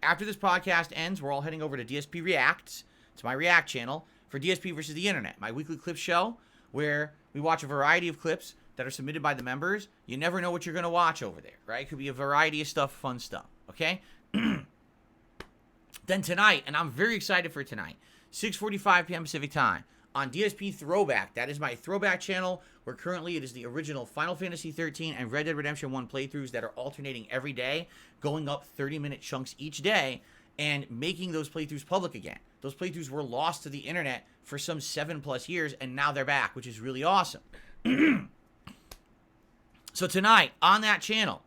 After this podcast ends, we're all heading over to DSP Reacts. It's my React channel for DSP versus the Internet, my weekly clip show where we watch a variety of clips that are submitted by the members. You never know what you're going to watch over there, right? It could be a variety of stuff, fun stuff, okay? Then tonight, and I'm very excited for tonight, 6:45 p.m. Pacific time on DSP Throwback. That is my throwback channel where currently it is the original Final Fantasy 13 and Red Dead Redemption 1 playthroughs that are alternating every day, going up 30-minute chunks each day, and making those playthroughs public again. Those playthroughs were lost to the internet for some 7+ years, and now they're back, which is really awesome. So tonight, on that channel,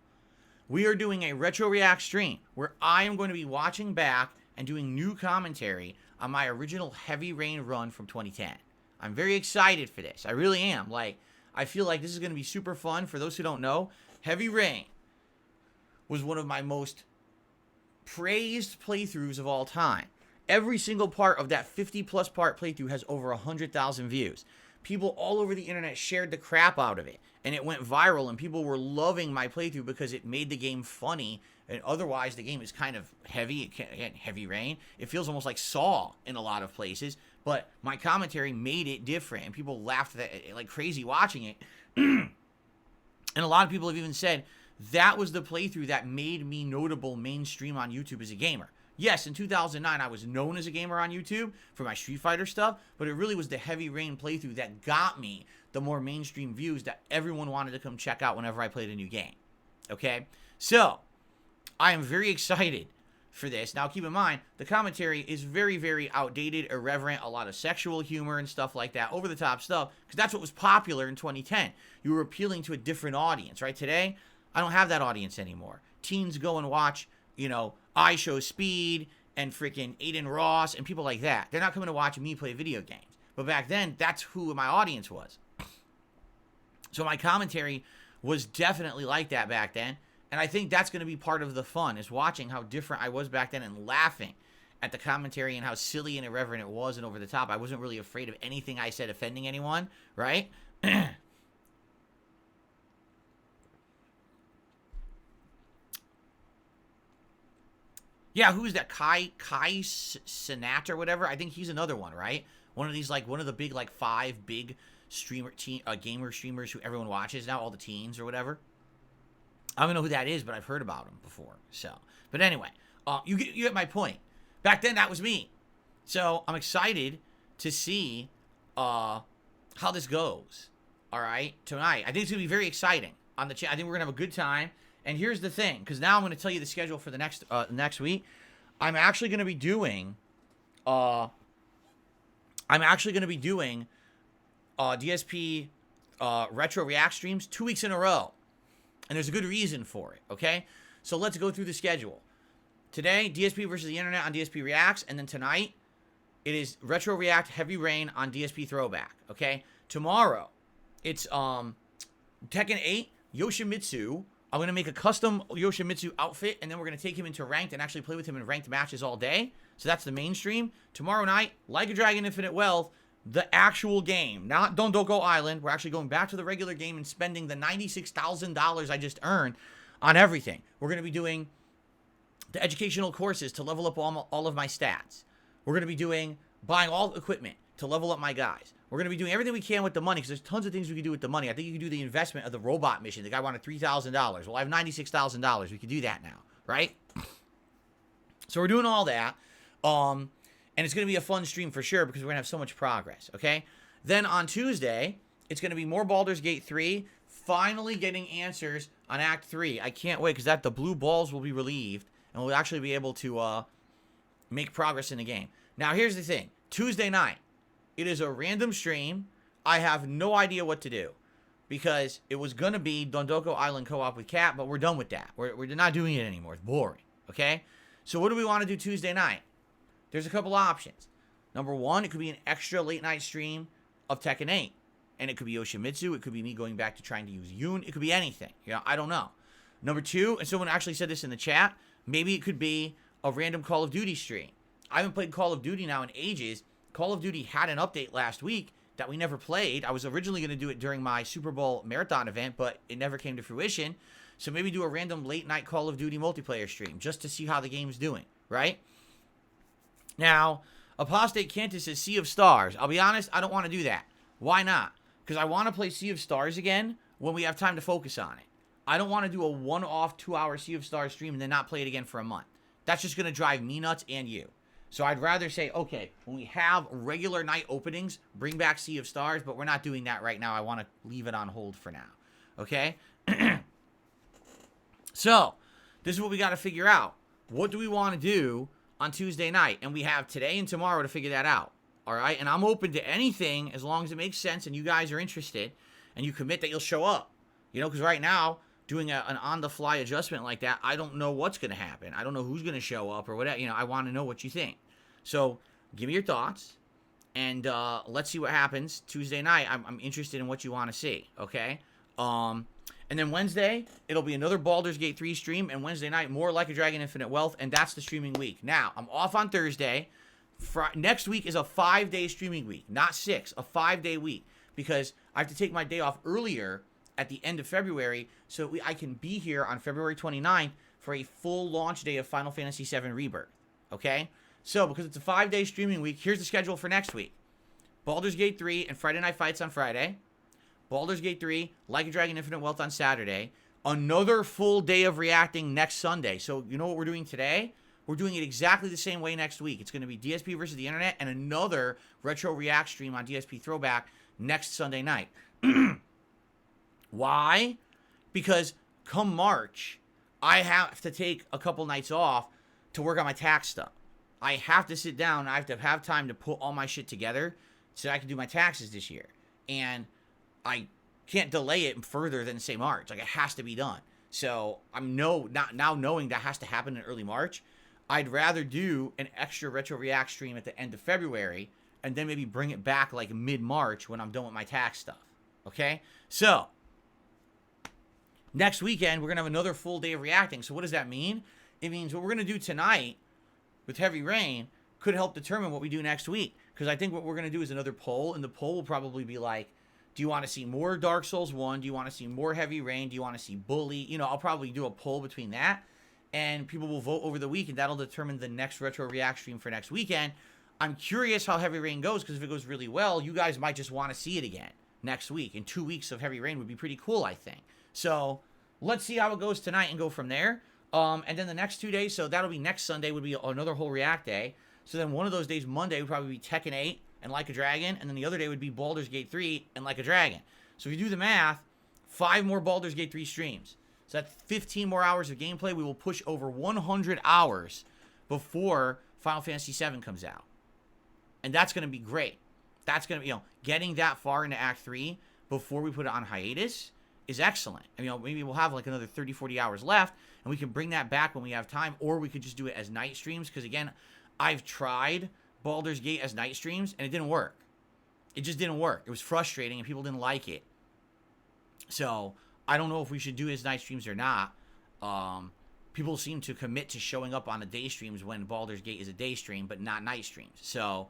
we are doing a Retro React stream where I am going to be watching back and doing new commentary on my original Heavy Rain run from 2010. I'm very excited for this. I really am. Like, I feel like this is going to be super fun. For those who don't know, Heavy Rain was one of my most praised playthroughs of all time. Every single part of that 50+ part playthrough has over 100,000 views. People all over the internet shared the crap out of it, and it went viral, and people were loving my playthrough because it made the game funny, and otherwise the game is kind of heavy. Heavy Rain. It feels almost like Saw in a lot of places, but my commentary made it different, and people laughed like crazy watching it. And a lot of people have even said that was the playthrough that made me notable mainstream on YouTube as a gamer. Yes, in 2009, I was known as a gamer on YouTube for my Street Fighter stuff, but it really was the Heavy Rain playthrough that got me the more mainstream views that everyone wanted to come check out whenever I played a new game. Okay? So, I am very excited for this. Now, keep in mind, the commentary is very, very outdated, irreverent, a lot of sexual humor and stuff like that, over-the-top stuff, because that's what was popular in 2010. You were appealing to a different audience, right? Today, I don't have that audience anymore. Teens go and watch, I Show Speed and freaking Aiden Ross and people like that. They're not coming to watch me play video games. But back then, that's who my audience was. So my commentary was definitely like that back then. And I think that's going to be part of the fun, is watching how different I was back then and laughing at the commentary and how silly and irreverent it was and over the top. I wasn't really afraid of anything I said offending anyone, right? Yeah, who's that? Kai Sinat or whatever? I think he's another one, right? One of these, one of the big, 5 big gamer streamers who everyone watches now, all the teens or whatever. I don't know who that is, but I've heard about him before. So, but anyway, you get my point. Back then, that was me. So I'm excited to see how this goes. All right, tonight. I think it's gonna be very exciting on the channel. I think we're gonna have a good time. And here's the thing, because now I'm gonna tell you the schedule for the next week. I'm actually gonna be doing DSP Retro React streams 2 weeks in a row. And there's a good reason for it, okay? So let's go through the schedule. Today, DSP versus the Internet on DSP Reacts. And then tonight, it is Retro React Heavy Rain on DSP Throwback, okay? Tomorrow, it's Tekken 8, Yoshimitsu. I'm going to make a custom Yoshimitsu outfit, and then we're going to take him into ranked and actually play with him in ranked matches all day. So that's the mainstream. Tomorrow night, Like a Dragon Infinite Wealth, the actual game, not Dondoko Island. We're actually going back to the regular game and spending the $96,000 I just earned on everything. We're going to be doing the educational courses to level up all of my stats. We're going to be buying all equipment to level up my guys. We're going to be doing everything we can with the money, because there's tons of things we can do with the money. I think you can do the investment of the robot mission. The guy wanted $3,000. Well, I have $96,000. We can do that now, right? So we're doing all that. And it's going to be a fun stream for sure, because we're going to have so much progress, okay? Then on Tuesday, it's going to be more Baldur's Gate 3, finally getting answers on Act 3. I can't wait, because the blue balls will be relieved, and we'll actually be able to make progress in the game. Now, here's the thing. Tuesday night, it is a random stream. I have no idea what to do, because it was going to be Dondoko Island co-op with Cat, but we're done with that. We're not doing it anymore. It's boring, okay? So what do we want to do Tuesday night? There's a couple options. Number one, it could be an extra late night stream of Tekken 8. And it could be Yoshimitsu. It could be me going back to trying to use Yoon. It could be anything. I don't know. Number two, and someone actually said this in the chat, maybe it could be a random Call of Duty stream. I haven't played Call of Duty now in ages. Call of Duty had an update last week that we never played. I was originally going to do it during my Super Bowl marathon event, but it never came to fruition. So maybe do a random late night Call of Duty multiplayer stream just to see how the game's doing, right? Now, Apostate Cantus says Sea of Stars. I'll be honest, I don't want to do that. Why not? Because I want to play Sea of Stars again when we have time to focus on it. I don't want to do a one-off 2-hour Sea of Stars stream and then not play it again for a month. That's just going to drive me nuts and you. So I'd rather say, okay, when we have regular night openings, bring back Sea of Stars, but we're not doing that right now. I want to leave it on hold for now. Okay? So, this is what we got to figure out. What do we want to do on Tuesday night? And we have today and tomorrow to figure that out. All right? And I'm open to anything as long as it makes sense and you guys are interested and you commit that you'll show up. Because right now, doing an on-the-fly adjustment like that, I don't know what's going to happen. I don't know who's going to show up or whatever. I want to know what you think. So, give me your thoughts, and let's see what happens Tuesday night. I'm interested in what you want to see, okay? And then Wednesday, it'll be another Baldur's Gate 3 stream, and Wednesday night, more Like a Dragon Infinite Wealth, and that's the streaming week. Now, I'm off on Thursday. Next week is a 5-day streaming week, not 6, a 5-day week, because I have to take my day off earlier at the end of February so I can be here on February 29th for a full launch day of Final Fantasy VII Rebirth, okay? So, because it's a 5-day streaming week, here's the schedule for next week. Baldur's Gate 3 and Friday Night Fights on Friday. Baldur's Gate 3, Like a Dragon Infinite Wealth on Saturday. Another full day of reacting next Sunday. So you know what we're doing today? We're doing it exactly the same way next week. It's going to be DSP versus the internet and another retro react stream on DSP Throwback next Sunday night. Why? Because come March, I have to take a couple nights off to work on my tax stuff. I have to sit down. I have to have time to put all my shit together so I can do my taxes this year. And I can't delay it further than, say, March. Like, it has to be done. So I'm not now knowing that has to happen in early March. I'd rather do an extra retro react stream at the end of February and then maybe bring it back like mid-March when I'm done with my tax stuff. Okay? So next weekend, we're going to have another full day of reacting. So what does that mean? It means what we're going to do tonight with Heavy Rain could help determine what we do next week. Because I think what we're going to do is another poll, and the poll will probably be like, do you want to see more Dark Souls 1? Do you want to see more Heavy Rain? Do you want to see Bully? You know, I'll probably do a poll between that, and people will vote over the week, and that'll determine the next retro react stream for next weekend. I'm curious how Heavy Rain goes, because if it goes really well, you guys might just want to see it again next week. And 2 weeks of Heavy Rain would be pretty cool, I think. So let's see how it goes tonight and go from there. And then the next 2 days, so that'll be next Sunday would be another whole react day. So then one of those days, Monday, would probably be Tekken 8 and Like a Dragon, and then the other day would be Baldur's Gate 3 and Like a Dragon. So if you do the math, 5 more Baldur's Gate 3 streams. So that's 15 more hours of gameplay. We will push over 100 hours before Final Fantasy VII comes out. And that's going to be great. That's going to be, getting that far into Act 3 before we put it on hiatus is excellent. I mean, maybe we'll have like another 30, 40 hours left, and we can bring that back when we have time, or we could just do it as night streams, because again, I've tried Baldur's Gate as night streams, and it didn't work. It just didn't work. It was frustrating, and people didn't like it. So I don't know if we should do it as night streams or not. People seem to commit to showing up on the day streams when Baldur's Gate is a day stream, but not night streams. So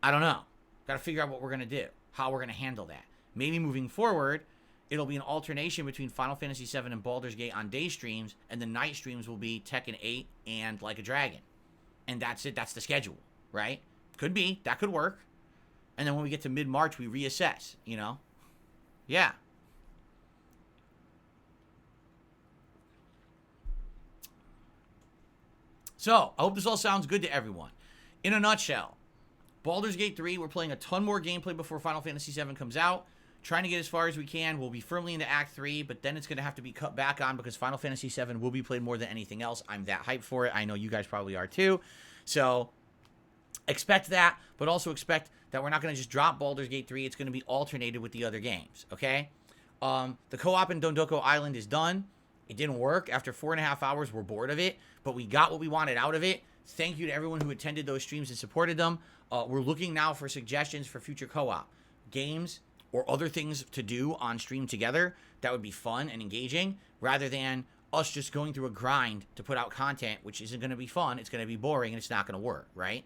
I don't know. Got to figure out what we're going to do, how we're going to handle that. Maybe moving forward, it'll be an alternation between Final Fantasy VII and Baldur's Gate on day streams, and the night streams will be Tekken 8 and Like a Dragon. And that's it. That's the schedule, right? Could be. That could work. And then when we get to mid-March, we reassess, Yeah. So, I hope this all sounds good to everyone. In a nutshell, Baldur's Gate 3, we're playing a ton more gameplay before Final Fantasy VII comes out. Trying to get as far as we can. We'll be firmly into Act 3, but then it's going to have to be cut back on because Final Fantasy VII will be played more than anything else. I'm that hyped for it. I know you guys probably are too. So, expect that, but also expect that we're not going to just drop Baldur's Gate 3. It's going to be alternated with the other games, okay? The co-op in Dondoko Island is done. It didn't work. After 4.5 hours, we're bored of it, but we got what we wanted out of it. Thank you to everyone who attended those streams and supported them. We're looking now for suggestions for future co-op games or other things to do on stream together that would be fun and engaging, rather than us just going through a grind to put out content, which isn't going to be fun. It's going to be boring, and it's not going to work, right?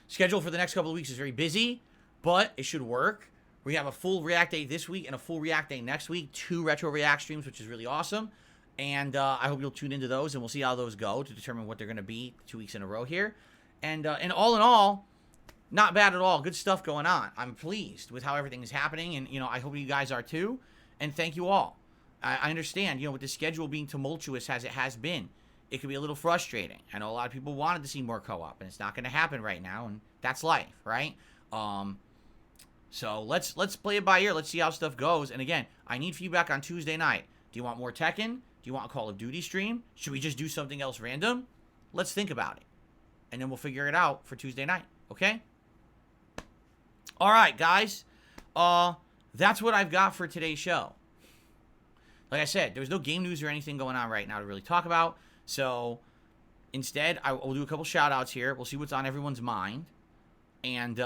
Schedule for the next couple of weeks is very busy, but it should work. We have a full React Day this week and a full React Day next week. 2 Retro React streams, which is really awesome. And I hope you'll tune into those, and we'll see how those go to determine what they're going to be 2 weeks in a row here. And all in all, not bad at all. Good stuff going on. I'm pleased with how everything is happening, and, I hope you guys are too. And thank you all. I understand, with the schedule being tumultuous as it has been, it could be a little frustrating. I know a lot of people wanted to see more co-op, and it's not going to happen right now, and that's life, right? So let's play it by ear. Let's see how stuff goes. And again, I need feedback on Tuesday night. Do you want more Tekken? Do you want a Call of Duty stream? Should we just do something else random? Let's think about it. And then we'll figure it out for Tuesday night, okay? All right, guys. That's what I've got for today's show. Like I said, there's no game news or anything going on right now to really talk about. So instead, I will do a couple shout-outs here. We'll see what's on everyone's mind. And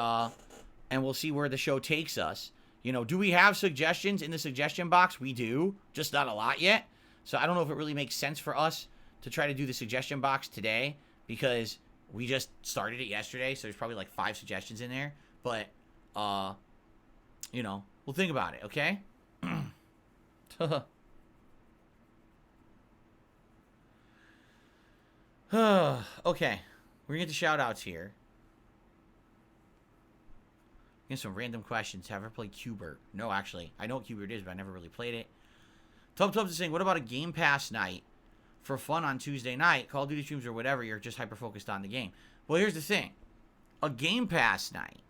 we'll see where the show takes us. Do we have suggestions in the suggestion box? We do, just not a lot yet. So I don't know if it really makes sense for us to try to do the suggestion box today, because we just started it yesterday, so there's probably like 5 suggestions in there. But, we'll think about it, okay? Okay, we're gonna get the shout-outs here. Get some random questions. Have I ever played Qbert? No, actually. I know what Qbert is, but I never really played it. Tub is saying, what about a Game Pass night for fun on Tuesday night? Call of Duty streams or whatever, you're just hyper-focused on the game. Well, here's the thing. A Game Pass night.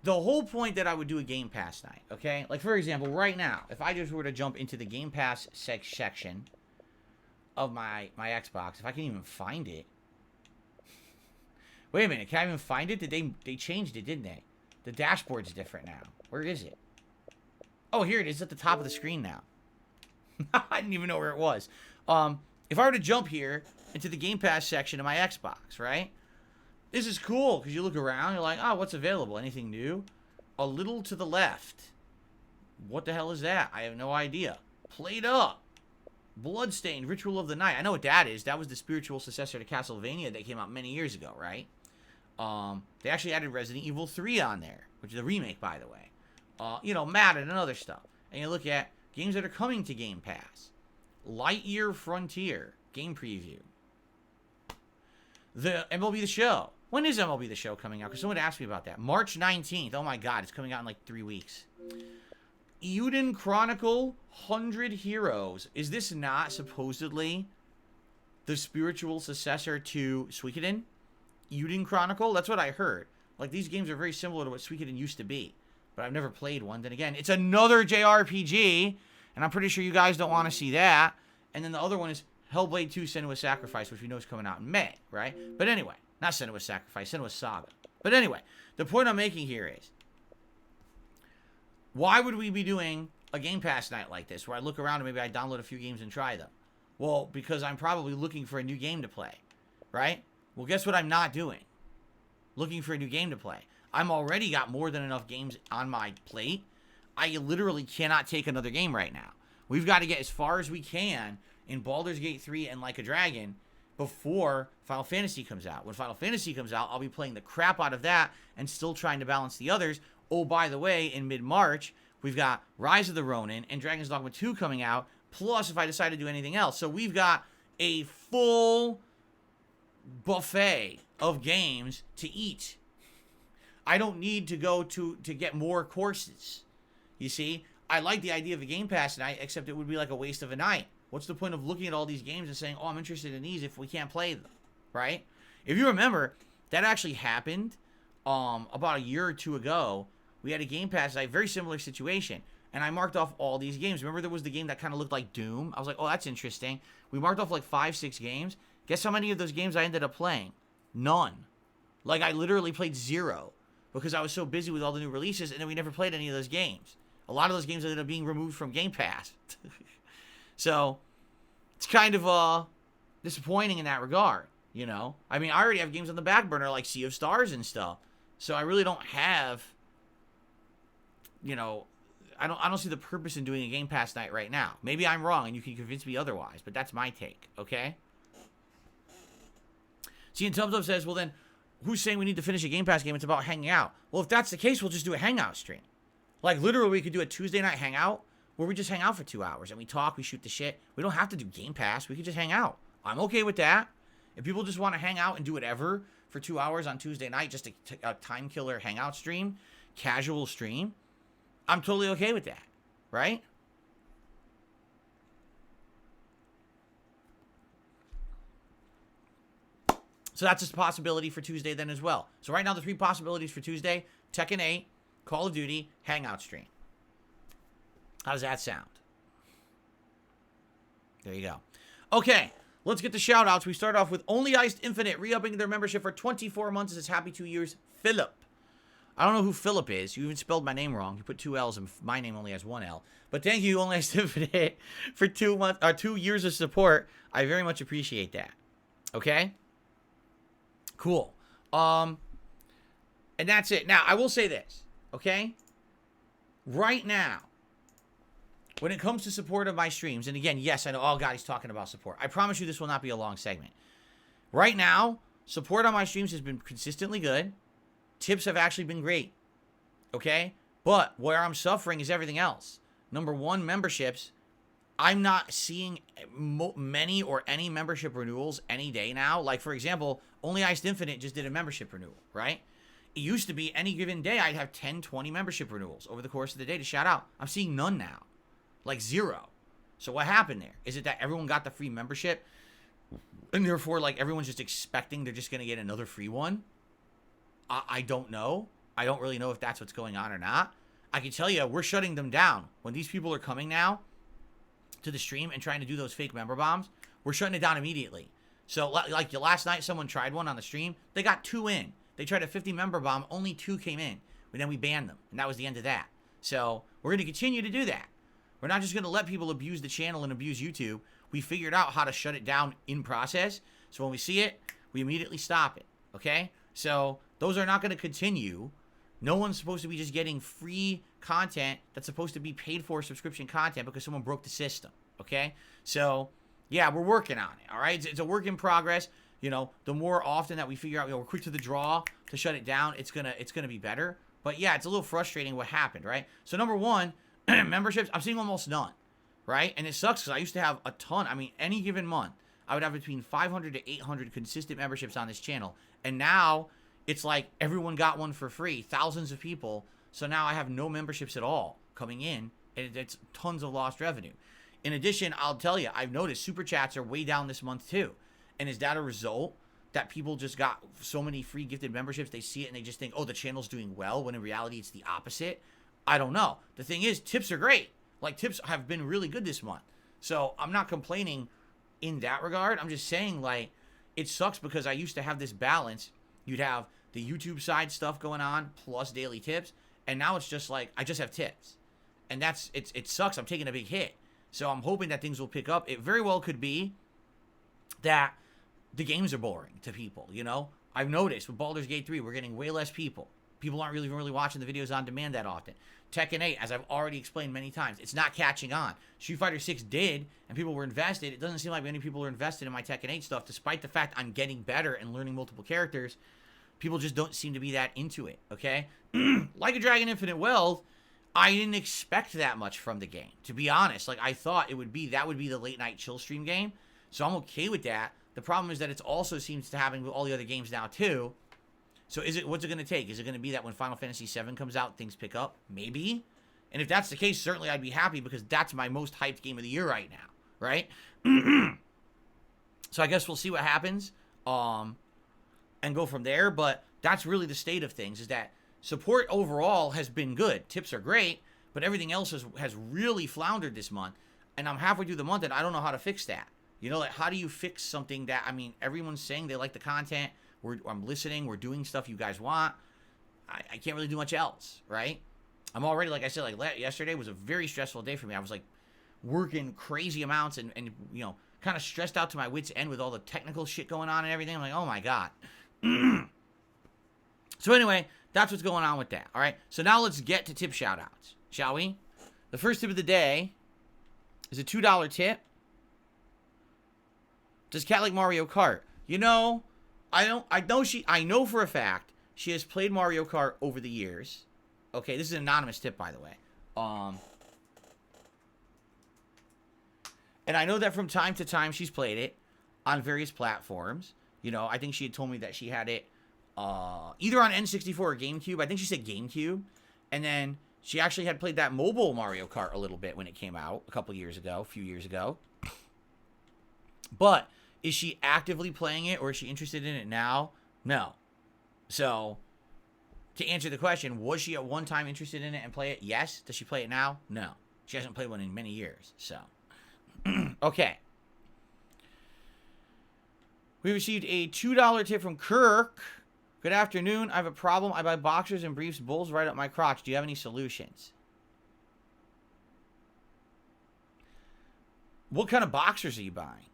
The whole point that I would do a Game Pass night, okay? Like, for example, right now, if I just were to jump into the Game Pass section of my Xbox, if I can even find it. Wait a minute, can I even find it? They changed it, didn't they? The dashboard's different now. Where is it? Oh, here it is at the top of the screen now. I didn't even know where it was. If I were to jump here into the Game Pass section of my Xbox, right? This is cool because you look around, you're like, oh, what's available? Anything new? A little to the left. What the hell is that? I have no idea. Played Up. Bloodstained, Ritual of the Night. I know what that is. That was the spiritual successor to Castlevania that came out many years ago, right? They actually added Resident Evil 3 on there, which is a remake, by the way. You know, Madden and other stuff. And you look at games that are coming to Game Pass. Lightyear Frontier, game preview. The MLB The Show. When is MLB The Show coming out? Because someone asked me about that. March 19th. Oh my god, it's coming out in like 3 weeks. Euden Chronicle 100 Heroes. Is this not supposedly the spiritual successor to Suikoden? Euden Chronicle? That's what I heard. Like, these games are very similar to what Suikoden used to be. But I've never played one. Then again, it's another JRPG. And I'm pretty sure you guys don't want to see that. And then the other one is Hellblade 2 Senua's Sacrifice, which we know is coming out in May, right? But anyway, not Senua's Sacrifice, Senua's Saga. But anyway, the point I'm making here is, why would we be doing a Game Pass night like this, where I look around and maybe I download a few games and try them? Well, because I'm probably looking for a new game to play, right? Well, guess what I'm not doing? Looking for a new game to play. I'm already got more than enough games on my plate. I literally cannot take another game right now. We've got to get as far as we can in Baldur's Gate 3 and Like a Dragon before Final Fantasy comes out. When Final Fantasy comes out, I'll be playing the crap out of that and still trying to balance the others. Oh, by the way, in mid-March, we've got Rise of the Ronin and Dragon's Dogma 2 coming out, plus if I decide to do anything else. So we've got a full buffet of games to eat. I don't need to go to get more courses. You see, I like the idea of a Game Pass night, except it would be like a waste of a night. What's the point of looking at all these games and saying, oh, I'm interested in these if we can't play them, right? If you remember, that actually happened about a year or two ago. We had a Game Pass night, very similar situation, and I marked off all these games. Remember there was the game that kind of looked like Doom? I was like, oh, that's interesting. We marked off like 5, 6 games. Guess how many of those games I ended up playing? None. Like, I literally played 0 because I was so busy with all the new releases, and then we never played any of those games. A lot of those games ended up being removed from Game Pass. So, it's kind of disappointing in that regard, you know? I mean, I already have games on the back burner like Sea of Stars and stuff. So, I really don't have, you know, I don't see the purpose in doing a Game Pass night right now. Maybe I'm wrong and you can convince me otherwise, but that's my take, okay? See, and Thumbs Up says, well then, who's saying we need to finish a Game Pass game? It's about hanging out. Well, if that's the case, we'll just do a hangout stream. Like, literally, we could do a Tuesday night hangout where we just hang out for 2 hours and we talk, we shoot the shit. We don't have to do Game Pass. We could just hang out. I'm okay with that. If people just want to hang out and do whatever for 2 hours on Tuesday night, just a time killer hangout stream, casual stream, I'm totally okay with that, right? So that's a possibility for Tuesday then as well. So right now, the 3 possibilities for Tuesday: Tekken 8, Call of Duty, hangout stream. How does that sound? There you go. Okay, let's get the shout-outs. We start off with Only Iced Infinite, re-upping their membership for 24 months. It says happy 2 years, Philip. I don't know who Philip is. You even spelled my name wrong. You put 2 L's and my name only has 1 L. But thank you, Only Iced Infinite, for 2 years of support. I very much appreciate that. Okay? Cool. And that's it. Now, I will say this, okay? Right now, when it comes to support of my streams, and again, yes, I know, oh God, he's talking about support. I promise you this will not be a long segment. Right now, support on my streams has been consistently good. Tips have actually been great, okay? But where I'm suffering is everything else. Number one, memberships. I'm not seeing many or any membership renewals any day now. Like, for example, Only Iced Infinite just did a membership renewal, right? It used to be any given day I'd have 10, 20 membership renewals over the course of the day to shout out. I'm seeing none now. Like 0. So what happened there? Is it that everyone got the free membership and therefore like everyone's just expecting they're just going to get another free one? I don't know. I don't really know if that's what's going on or not. I can tell you, we're shutting them down. When these people are coming now to the stream and trying to do those fake member bombs, we're shutting it down immediately. So, like last night, someone tried one on the stream. They got 2 in. They tried a 50 member bomb. Only 2 came in. And then we banned them. And that was the end of that. So, we're going to continue to do that. We're not just going to let people abuse the channel and abuse YouTube. We figured out how to shut it down in process. So, when we see it, we immediately stop it. Okay? So, those are not going to continue. No one's supposed to be just getting free content that's supposed to be paid for subscription content because someone broke the system. Okay? So, yeah, we're working on it. All right? It's a work in progress. You know, the more often that we figure out, we're quick to the draw to shut it down, it's gonna be better. But yeah, it's a little frustrating what happened, right? So number one, memberships, I'm seeing almost none, right? And it sucks because I used to have a ton. I mean, any given month, I would have between 500 to 800 consistent memberships on this channel. And now it's like everyone got one for free, thousands of people. So now I have no memberships at all coming in, and it's tons of lost revenue. In addition, I'll tell you, I've noticed super chats are way down this month too. And is that a result that people just got so many free gifted memberships, they see it and they just think, oh, the channel's doing well, when in reality it's the opposite? I don't know. The thing is, tips are great. Like, tips have been really good this month. So I'm not complaining in that regard. I'm just saying, like, it sucks because I used to have this balance. You'd have the YouTube side stuff going on plus daily tips. And now it's just like, I just have tips. And it sucks. I'm taking a big hit. So I'm hoping that things will pick up. It very well could be that the games are boring to people, you know? I've noticed with Baldur's Gate 3, we're getting way less people. People aren't really watching the videos on demand that often. Tekken 8, as I've already explained many times, it's not catching on. Street Fighter 6 did, and people were invested. It doesn't seem like many people are invested in my Tekken 8 stuff, despite the fact I'm getting better and learning multiple characters. People just don't seem to be that into it, okay? Like a Dragon Infinite Wealth, I didn't expect that much from the game, to be honest. Like, I thought that would be the late night chill stream game, so I'm okay with that. The problem is that it also seems to happen with all the other games now, too. So what's it going to take? Is it going to be that when Final Fantasy VII comes out, things pick up? Maybe. And if that's the case, certainly I'd be happy because that's my most hyped game of the year right now, right? So I guess we'll see what happens and go from there. But that's really the state of things, is that support overall has been good. Tips are great, but everything else has really floundered this month. And I'm halfway through the month and I don't know how to fix that. You know, like, how do you fix something that, I mean, everyone's saying they like the content. I'm listening. We're doing stuff you guys want. I can't really do much else, right? I'm already, like I said, like yesterday was a very stressful day for me. I was like working crazy amounts and you know, kind of stressed out to my wits' end with all the technical shit going on and everything. I'm like, oh my God. So anyway, that's what's going on with that. All right. So now let's get to tip shout outs, shall we? The first tip of the day is a $2 tip. Does Cat like Mario Kart? You know, I know for a fact she has played Mario Kart over the years. Okay, this is an anonymous tip, by the way. And I know that from time to time she's played it on various platforms. You know, I think she had told me that she had it either on N64 or GameCube. I think she said GameCube. And then she actually had played that mobile Mario Kart a little bit when it came out a few years ago. But is she actively playing it, or is she interested in it now? No. So, to answer the question, was she at one time interested in it and play it? Yes. Does she play it now? No. She hasn't played one in many years. So, okay. We received a $2 tip from Kirk. Good afternoon. I have a problem. I buy boxers and briefs, bulls right up my crotch. Do you have any solutions? What kind of boxers are you buying?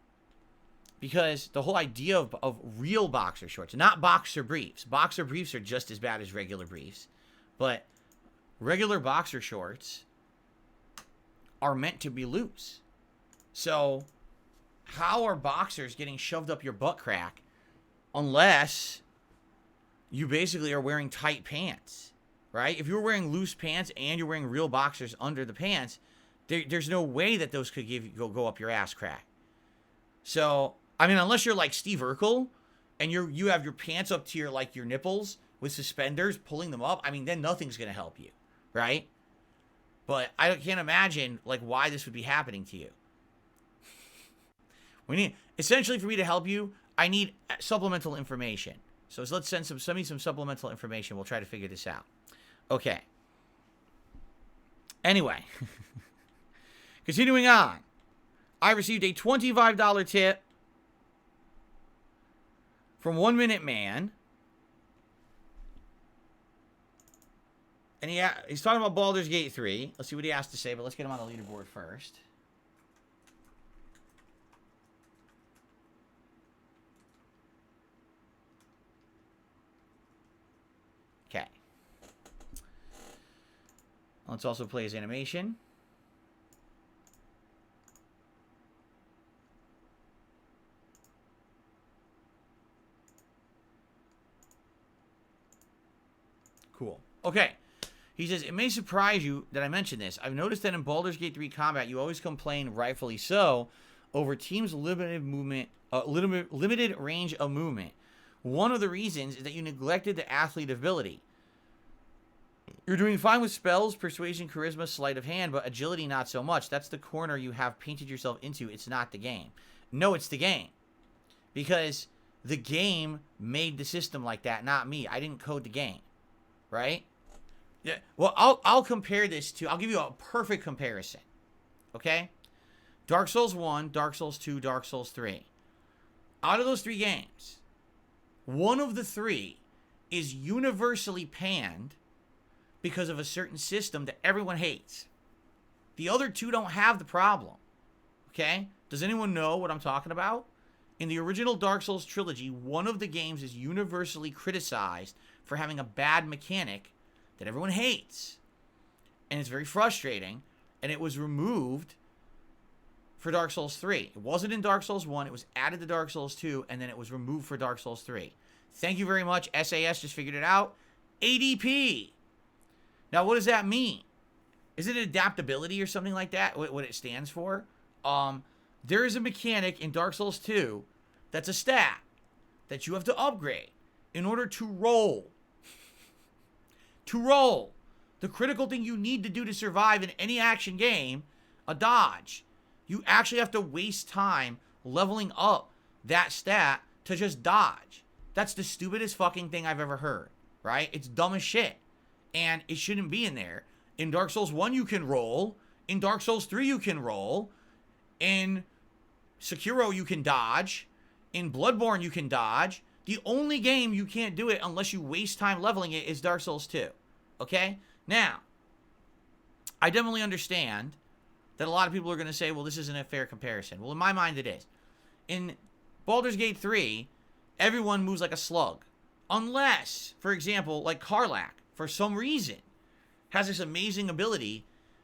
Because the whole idea of real boxer shorts, not boxer briefs. Boxer briefs are just as bad as regular briefs. But regular boxer shorts are meant to be loose. So how are boxers getting shoved up your butt crack unless you basically are wearing tight pants, right? If you're wearing loose pants and you're wearing real boxers under the pants, there's no way that those could go up your ass crack. So, I mean, unless you're like Steve Urkel and you have your pants up to your nipples with suspenders pulling them up, I mean, then nothing's going to help you, right? But I can't imagine, like, why this would be happening to you. We need, essentially, for me to help you, I need supplemental information. So let's send me some supplemental information. We'll try to figure this out. Okay. Anyway. Continuing on. I received a $25 tip from 1 Minute Man. And he's talking about Baldur's Gate 3. Let's see what he has to say, but let's get him on the leaderboard first. Okay. Let's also play his animation. Cool. Okay. He says, it may surprise you that I mentioned this. I've noticed that in Baldur's Gate 3 combat, you always complain, rightfully so, over teams' limited range of movement. One of the reasons is that you neglected the athlete ability. You're doing fine with spells, persuasion, charisma, sleight of hand, but agility not so much. That's the corner you have painted yourself into. It's not the game. No, it's the game. Because the game made the system like that, not me. I didn't code the game. Right? Yeah. Well, I'll compare this to, I'll give you a perfect comparison. Okay? Dark Souls 1, Dark Souls 2, Dark Souls 3. Out of those 3 games, one of the 3 is universally panned because of a certain system that everyone hates. The other 2 don't have the problem. Okay? Does anyone know what I'm talking about? In the original Dark Souls trilogy, one of the games is universally criticized for having a bad mechanic that everyone hates. And it's very frustrating. And it was removed for Dark Souls 3. It wasn't in Dark Souls 1. It was added to Dark Souls 2. And then it was removed for Dark Souls 3. Thank you very much. SAS just figured it out. ADP. Now, what does that mean? Is it adaptability or something like that? What it stands for? There is a mechanic in Dark Souls 2 that's a stat that you have to upgrade in order to roll. To roll. The critical thing you need to do to survive in any action game, a dodge. You actually have to waste time leveling up that stat to just dodge. That's the stupidest fucking thing I've ever heard, right? It's dumb as shit. And it shouldn't be in there. In Dark Souls 1, you can roll. In Dark Souls 3, you can roll. In Sekiro, you can dodge. In Bloodborne, you can dodge. The only game you can't do it unless you waste time leveling it is Dark Souls 2. Okay? Now, I definitely understand that a lot of people are going to say, well, this isn't a fair comparison. Well, in my mind, it is. In Baldur's Gate 3, everyone moves like a slug. Unless, for example, like Karlach, for some reason, has this amazing ability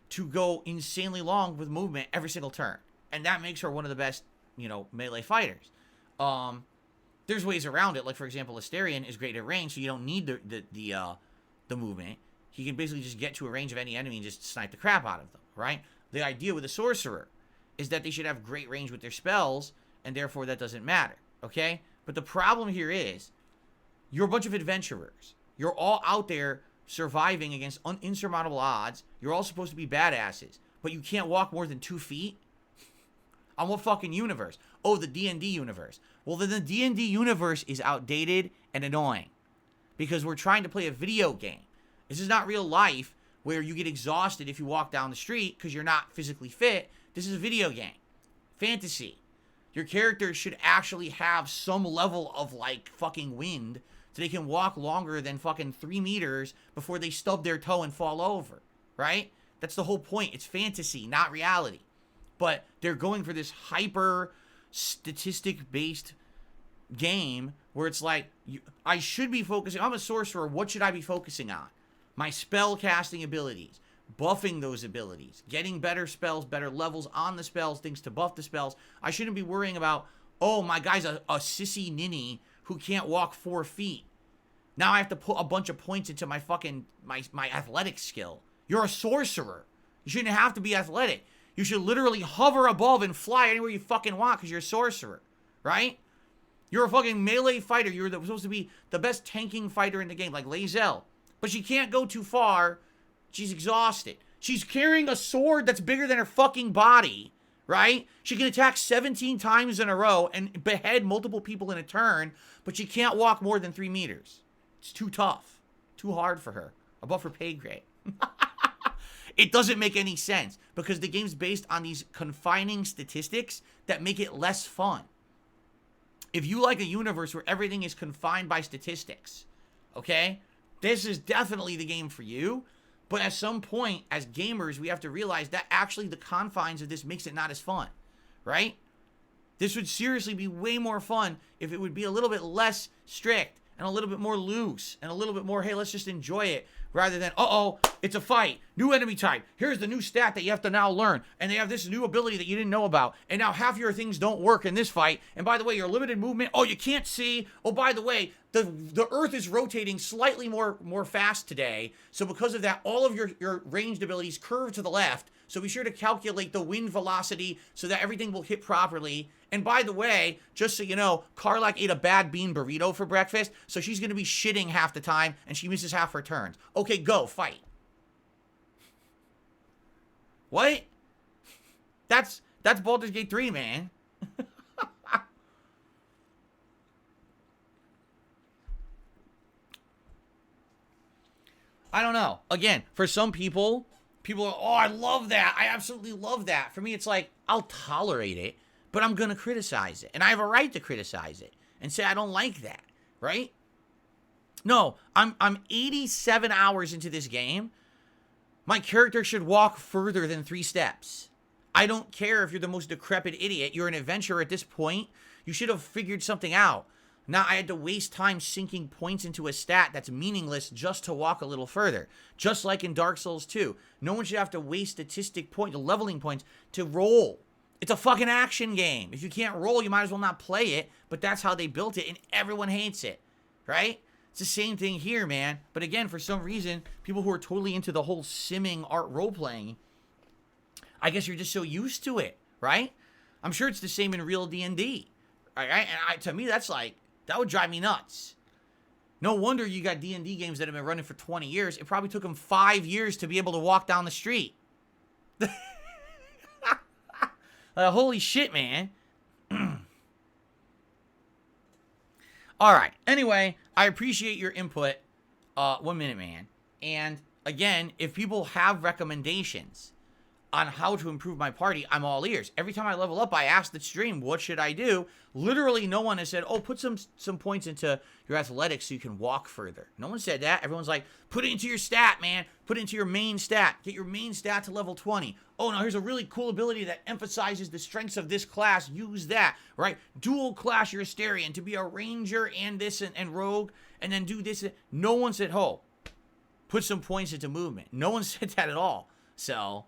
to go insanely long with movement every single turn. And that makes her one of the best, melee fighters. There's ways around it. Like, for example, Astarion is great at range, so you don't need the movement. He can basically just get to a range of any enemy and just snipe the crap out of them, right? The idea with a sorcerer is that they should have great range with their spells, and therefore that doesn't matter, okay? But the problem here is, you're a bunch of adventurers. You're all out there surviving against insurmountable odds. You're all supposed to be badasses, but you can't walk more than 2 feet? On what fucking universe? Oh, the D&D universe. Well, then the D&D universe is outdated and annoying because we're trying to play a video game. This is not real life where you get exhausted if you walk down the street because you're not physically fit. This is a video game. Fantasy. Your characters should actually have some level of, fucking wind so they can walk longer than fucking 3 meters before they stub their toe and fall over, right? That's the whole point. It's fantasy, not reality. But they're going for this hyper statistic-based game where it's like, I should be focusing, I'm a sorcerer, what should I be focusing on? My spell casting abilities, buffing those abilities, getting better spells, better levels on the spells, things to buff the spells. I shouldn't be worrying about, oh, my guy's a sissy ninny who can't walk 4 feet. Now I have to put a bunch of points into my fucking, my athletic skill. You're a sorcerer. You shouldn't have to be athletic. You should literally hover above and fly anywhere you fucking want because you're a sorcerer, right? You're a fucking melee fighter. You're supposed to be the best tanking fighter in the game, like Lae'zel. But she can't go too far. She's exhausted. She's carrying a sword that's bigger than her fucking body, right? She can attack 17 times in a row and behead multiple people in a turn, but she can't walk more than 3 meters. It's too tough. Too hard for her. Above her pay grade. It doesn't make any sense because the game's based on these confining statistics that make it less fun. If you like a universe where everything is confined by statistics, okay, this is definitely the game for you. But at some point, as gamers, we have to realize that actually the confines of this makes it not as fun, right? This would seriously be way more fun if it would be a little bit less strict and a little bit more loose and a little bit more, hey, let's just enjoy it, rather than, uh-oh, it's a fight, new enemy type, here's the new stat that you have to now learn, and they have this new ability that you didn't know about, and now half your things don't work in this fight, and by the way, your limited movement, oh, you can't see, oh, by the way, the earth is rotating slightly more fast today, so because of that, all of your ranged abilities curve to the left, so be sure to calculate the wind velocity so that everything will hit properly. And by the way, just so you know, Karlak ate a bad bean burrito for breakfast, so she's going to be shitting half the time, and she misses half her turns. Okay, go, fight. What? That's Baldur's Gate 3, man. I don't know. Again, for some people are, oh, I love that. I absolutely love that. For me, it's like, I'll tolerate it, but I'm going to criticize it. And I have a right to criticize it and say I don't like that, right? No, I'm 87 hours into this game. My character should walk further than 3 steps. I don't care if you're the most decrepit idiot. You're an adventurer at this point. You should have figured something out. Now I had to waste time sinking points into a stat that's meaningless just to walk a little further. Just like in Dark Souls 2. No one should have to waste statistic points, leveling points, to roll. It's a fucking action game. If you can't roll, you might as well not play it. But that's how they built it, and everyone hates it. Right? It's the same thing here, man. But again, for some reason, people who are totally into the whole simming art role-playing, I guess you're just so used to it, right? I'm sure it's the same in real D&D. Right? And to me, that's like, that would drive me nuts. No wonder you got D&D games that have been running for 20 years. It probably took them 5 years to be able to walk down the street. Holy shit, man. All right. Anyway, I appreciate your input. 1 minute, man. And again, if people have recommendations on how to improve my party, I'm all ears. Every time I level up, I ask the stream, what should I do? Literally, no one has said, oh, put some points into your athletics so you can walk further. No one said that. Everyone's like, put it into your stat, man. Put it into your main stat. Get your main stat to level 20. Oh, now here's a really cool ability that emphasizes the strengths of this class. Use that, right? Dual class your Asterion to be a ranger and this and rogue, and then do this. No one said, oh, put some points into movement. No one said that at all. So,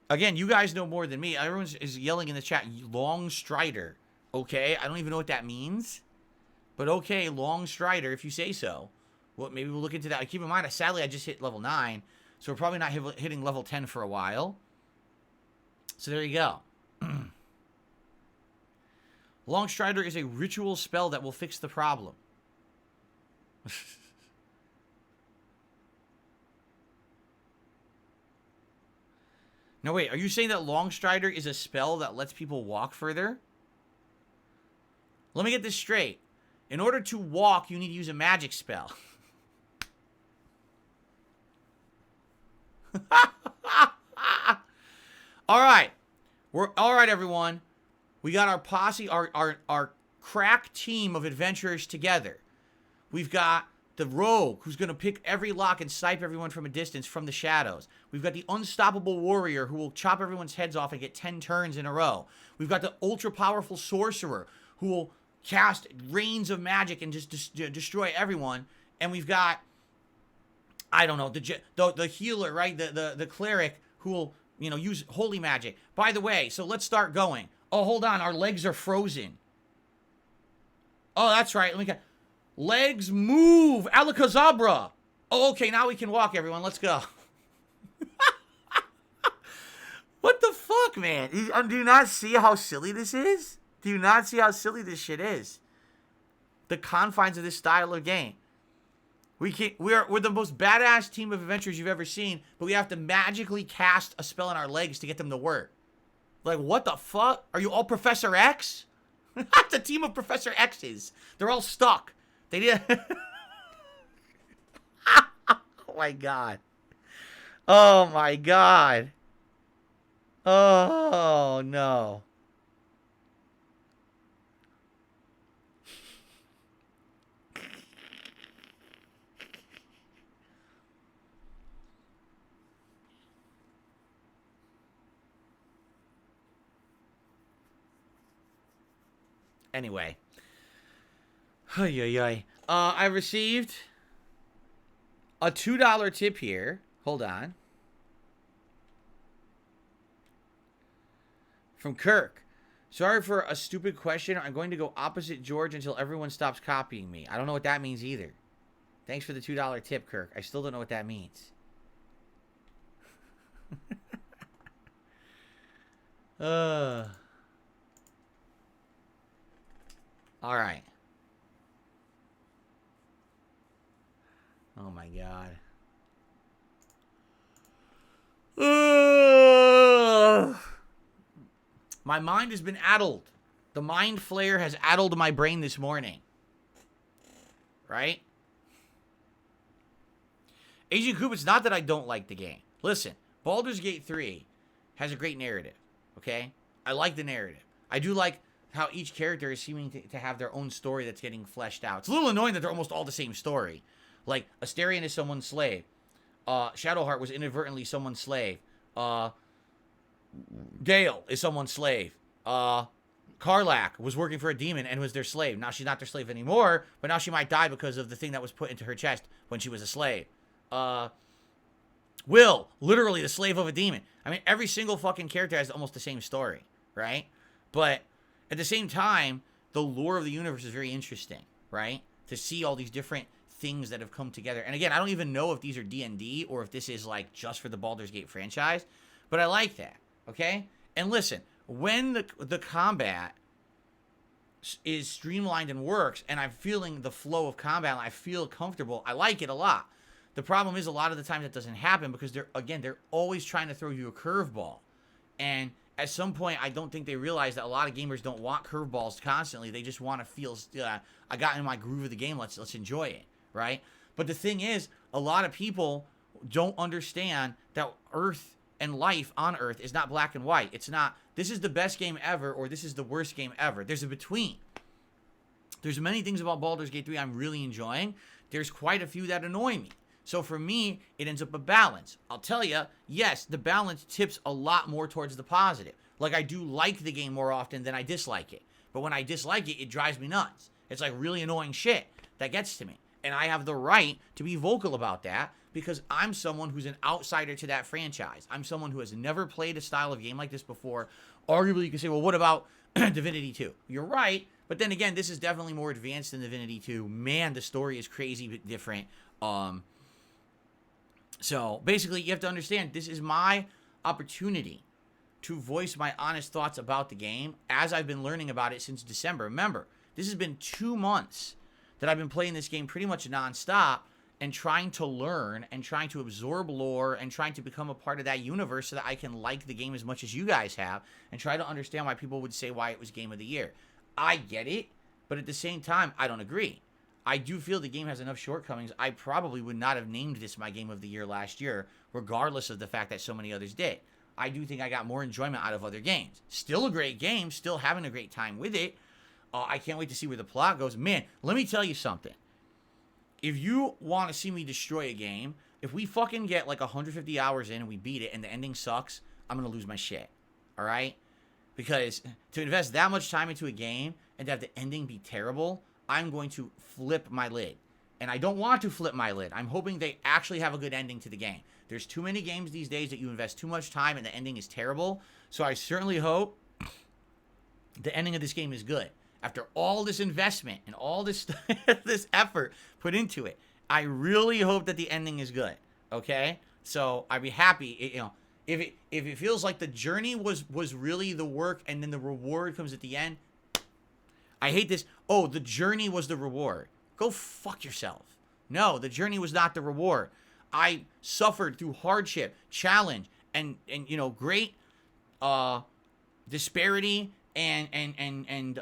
again, you guys know more than me. Everyone is yelling in the chat, long strider. Okay, I don't even know what that means. But okay, long strider, if you say so. Well, maybe we'll look into that. Keep in mind, sadly, I just hit level 9. So we're probably not hitting level 10 for a while. So there you go. Long strider is a ritual spell that will fix the problem. No, wait, are you saying that Long Strider is a spell that lets people walk further? Let me get this straight. In order to walk, you need to use a magic spell. All right. All right, everyone. We got our posse, our crack team of adventurers together. We've got the rogue, who's going to pick every lock and snipe everyone from a distance from the shadows. We've got the unstoppable warrior, who will chop everyone's heads off and get 10 turns in a row. We've got the ultra-powerful sorcerer, who will cast rains of magic and just destroy everyone. And we've got, I don't know, the healer, right? The cleric, who will, you know, use holy magic. By the way, so let's start going. Oh, hold on, our legs are frozen. Oh, that's right. Let me get... Legs move! Alakazabra! Oh, okay, now we can walk, everyone. Let's go. What the fuck, man? Do you not see how silly this is? Do you not see how silly this shit is? The confines of this style of game. We're the most badass team of adventurers you've ever seen, but we have to magically cast a spell on our legs to get them to work. Like, what the fuck? Are you all Professor X? That's a team of Professor X's. They're all stuck. They did. Oh my god. Oh my god. Oh no. Anyway. I received a $2 tip here. Hold on. From Kirk. Sorry for a stupid question. I'm going to go opposite George until everyone stops copying me. I don't know what that means either. Thanks for the $2 tip, Kirk. I still don't know what that means. All right. Oh my god. My mind has been addled. The mind flare has addled my brain this morning. Right? Agent Coop, it's not that I don't like the game. Listen, Baldur's Gate 3 has a great narrative. Okay? I like the narrative. I do like how each character is seeming to have their own story that's getting fleshed out. It's a little annoying that they're almost all the same story. Like, Astarion is someone's slave. Shadowheart was inadvertently someone's slave. Gale is someone's slave. Karlach was working for a demon and was their slave. Now she's not their slave anymore, but now she might die because of the thing that was put into her chest when she was a slave. Will, literally the slave of a demon. I mean, every single fucking character has almost the same story, right? But at the same time, the lore of the universe is very interesting, right? To see all these different things that have come together. And again, I don't even know if these are D&D or if this is like just for the Baldur's Gate franchise, but I like that, okay? And listen, when the combat is streamlined and works, and I'm feeling the flow of combat and I feel comfortable, I like it a lot. The problem is a lot of the times that doesn't happen because they're always trying to throw you a curveball. And at some point, I don't think they realize that a lot of gamers don't want curveballs constantly. They just want to feel, I got in my groove of the game, let's enjoy it, right? But the thing is, a lot of people don't understand that Earth and life on Earth is not black and white. It's not, this is the best game ever, or this is the worst game ever. There's a between. There's many things about Baldur's Gate 3 I'm really enjoying. There's quite a few that annoy me. So for me, it ends up a balance. I'll tell you, yes, the balance tips a lot more towards the positive. Like, I do like the game more often than I dislike it. But when I dislike it, it drives me nuts. It's like really annoying shit that gets to me. And I have the right to be vocal about that because I'm someone who's an outsider to that franchise. I'm someone who has never played a style of game like this before. Arguably, you could say, well, what about Divinity 2? You're right. But then again, this is definitely more advanced than Divinity 2. Man, the story is crazy but different. So basically, you have to understand, this is my opportunity to voice my honest thoughts about the game as I've been learning about it since December. Remember, this has been 2 months that I've been playing this game pretty much nonstop and trying to learn and trying to absorb lore and trying to become a part of that universe so that I can like the game as much as you guys have and try to understand why people would say why it was Game of the Year. I get it, but at the same time, I don't agree. I do feel the game has enough shortcomings. I probably would not have named this my Game of the Year last year, regardless of the fact that so many others did. I do think I got more enjoyment out of other games. Still a great game, still having a great time with it. I can't wait to see where the plot goes. Man, let me tell you something. If you want to see me destroy a game, if we fucking get like 150 hours in and we beat it and the ending sucks, I'm going to lose my shit. All right? Because to invest that much time into a game and to have the ending be terrible, I'm going to flip my lid. And I don't want to flip my lid. I'm hoping they actually have a good ending to the game. There's too many games these days that you invest too much time and the ending is terrible. So I certainly hope the ending of this game is good. After all this investment and all this this effort put into it, I really hope that the ending is good. Okay? So I'd be happy, if it feels like the journey was really the work and then the reward comes at the end. I hate this. Oh, the journey was the reward. Go fuck yourself. No, the journey was not the reward. I suffered through hardship, challenge, and great disparity and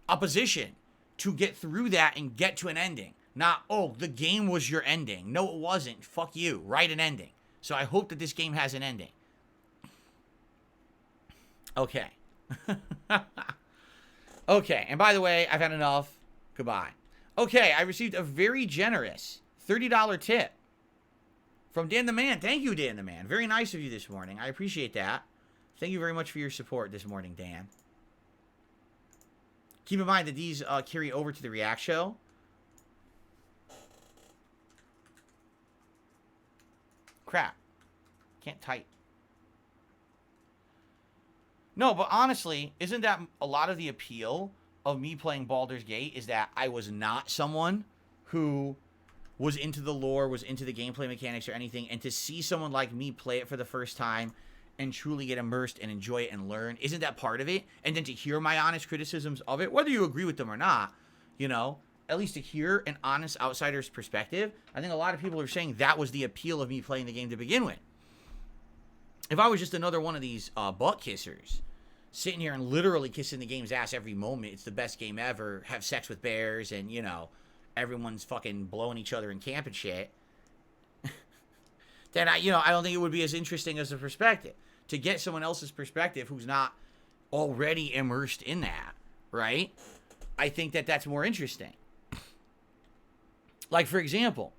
opposition to get through that and get to an ending. Not, oh, the game was your ending. No, it wasn't. Fuck you. Write an ending. So I hope that this game has an ending. Okay. Okay, and by the way, I've had enough. Goodbye. Okay, I received a very generous $30 tip from Dan the Man. Thank you, Dan the Man. Very nice of you this morning. I appreciate that. Thank you very much for your support this morning, Dan. Keep in mind that these carry over to the React show. Crap. Can't type. No, but honestly, isn't that a lot of the appeal of me playing Baldur's Gate is that I was not someone who was into the lore, was into the gameplay mechanics or anything, and to see someone like me play it for the first time and truly get immersed and enjoy it and learn, isn't that part of it? And then to hear my honest criticisms of it, whether you agree with them or not, at least to hear an honest outsider's perspective, I think a lot of people are saying that was the appeal of me playing the game to begin with. If I was just another one of these butt kissers, sitting here and literally kissing the game's ass every moment, it's the best game ever, have sex with bears, and, everyone's fucking blowing each other in camp and shit, then I don't think it would be as interesting as a perspective. To get someone else's perspective who's not already immersed in that, right? I think that that's more interesting. Like, for example,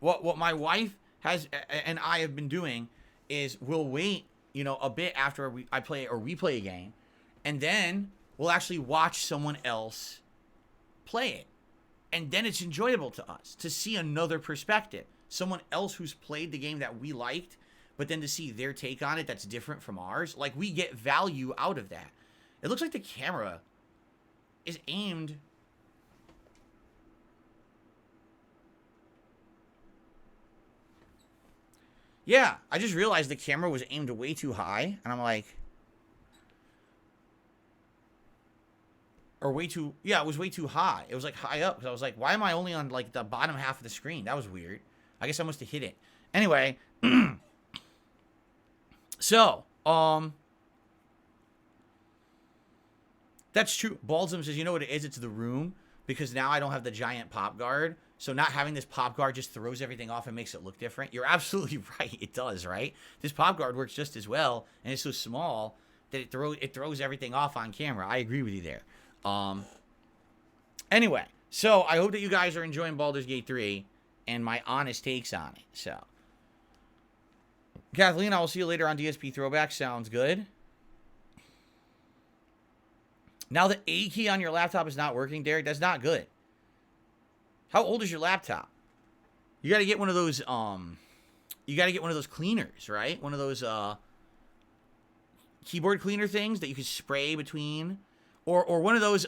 what my wife has and I have been doing is we'll wait, a bit after I play or we play a game, and then we'll actually watch someone else play it. And then it's enjoyable to us to see another perspective. Someone else who's played the game that we liked, but then to see their take on it that's different from ours. Like, we get value out of that. It looks like the camera is aimed... Yeah, I just realized the camera was aimed way too high, and I'm like... Or way too... Yeah, it was way too high. It was, like, high up, because I was like, why am I only on, like, the bottom half of the screen? That was weird. I guess I must have hit it. Anyway... So, that's true. Balsam says, you know what it is? It's the room, because now I don't have the giant pop guard. So not having this pop guard just throws everything off and makes it look different. You're absolutely right. It does, right? This pop guard works just as well, and it's so small that it throws everything off on camera. I agree with you there. Anyway, so I hope that you guys are enjoying Baldur's Gate 3 and my honest takes on it. So, Kathleen, I will see you later on DSP Throwback. Sounds good. Now the A key on your laptop is not working, Derek. That's not good. How old is your laptop? You got to get one of those cleaners, right? One of those keyboard cleaner things that you can spray between, or one of those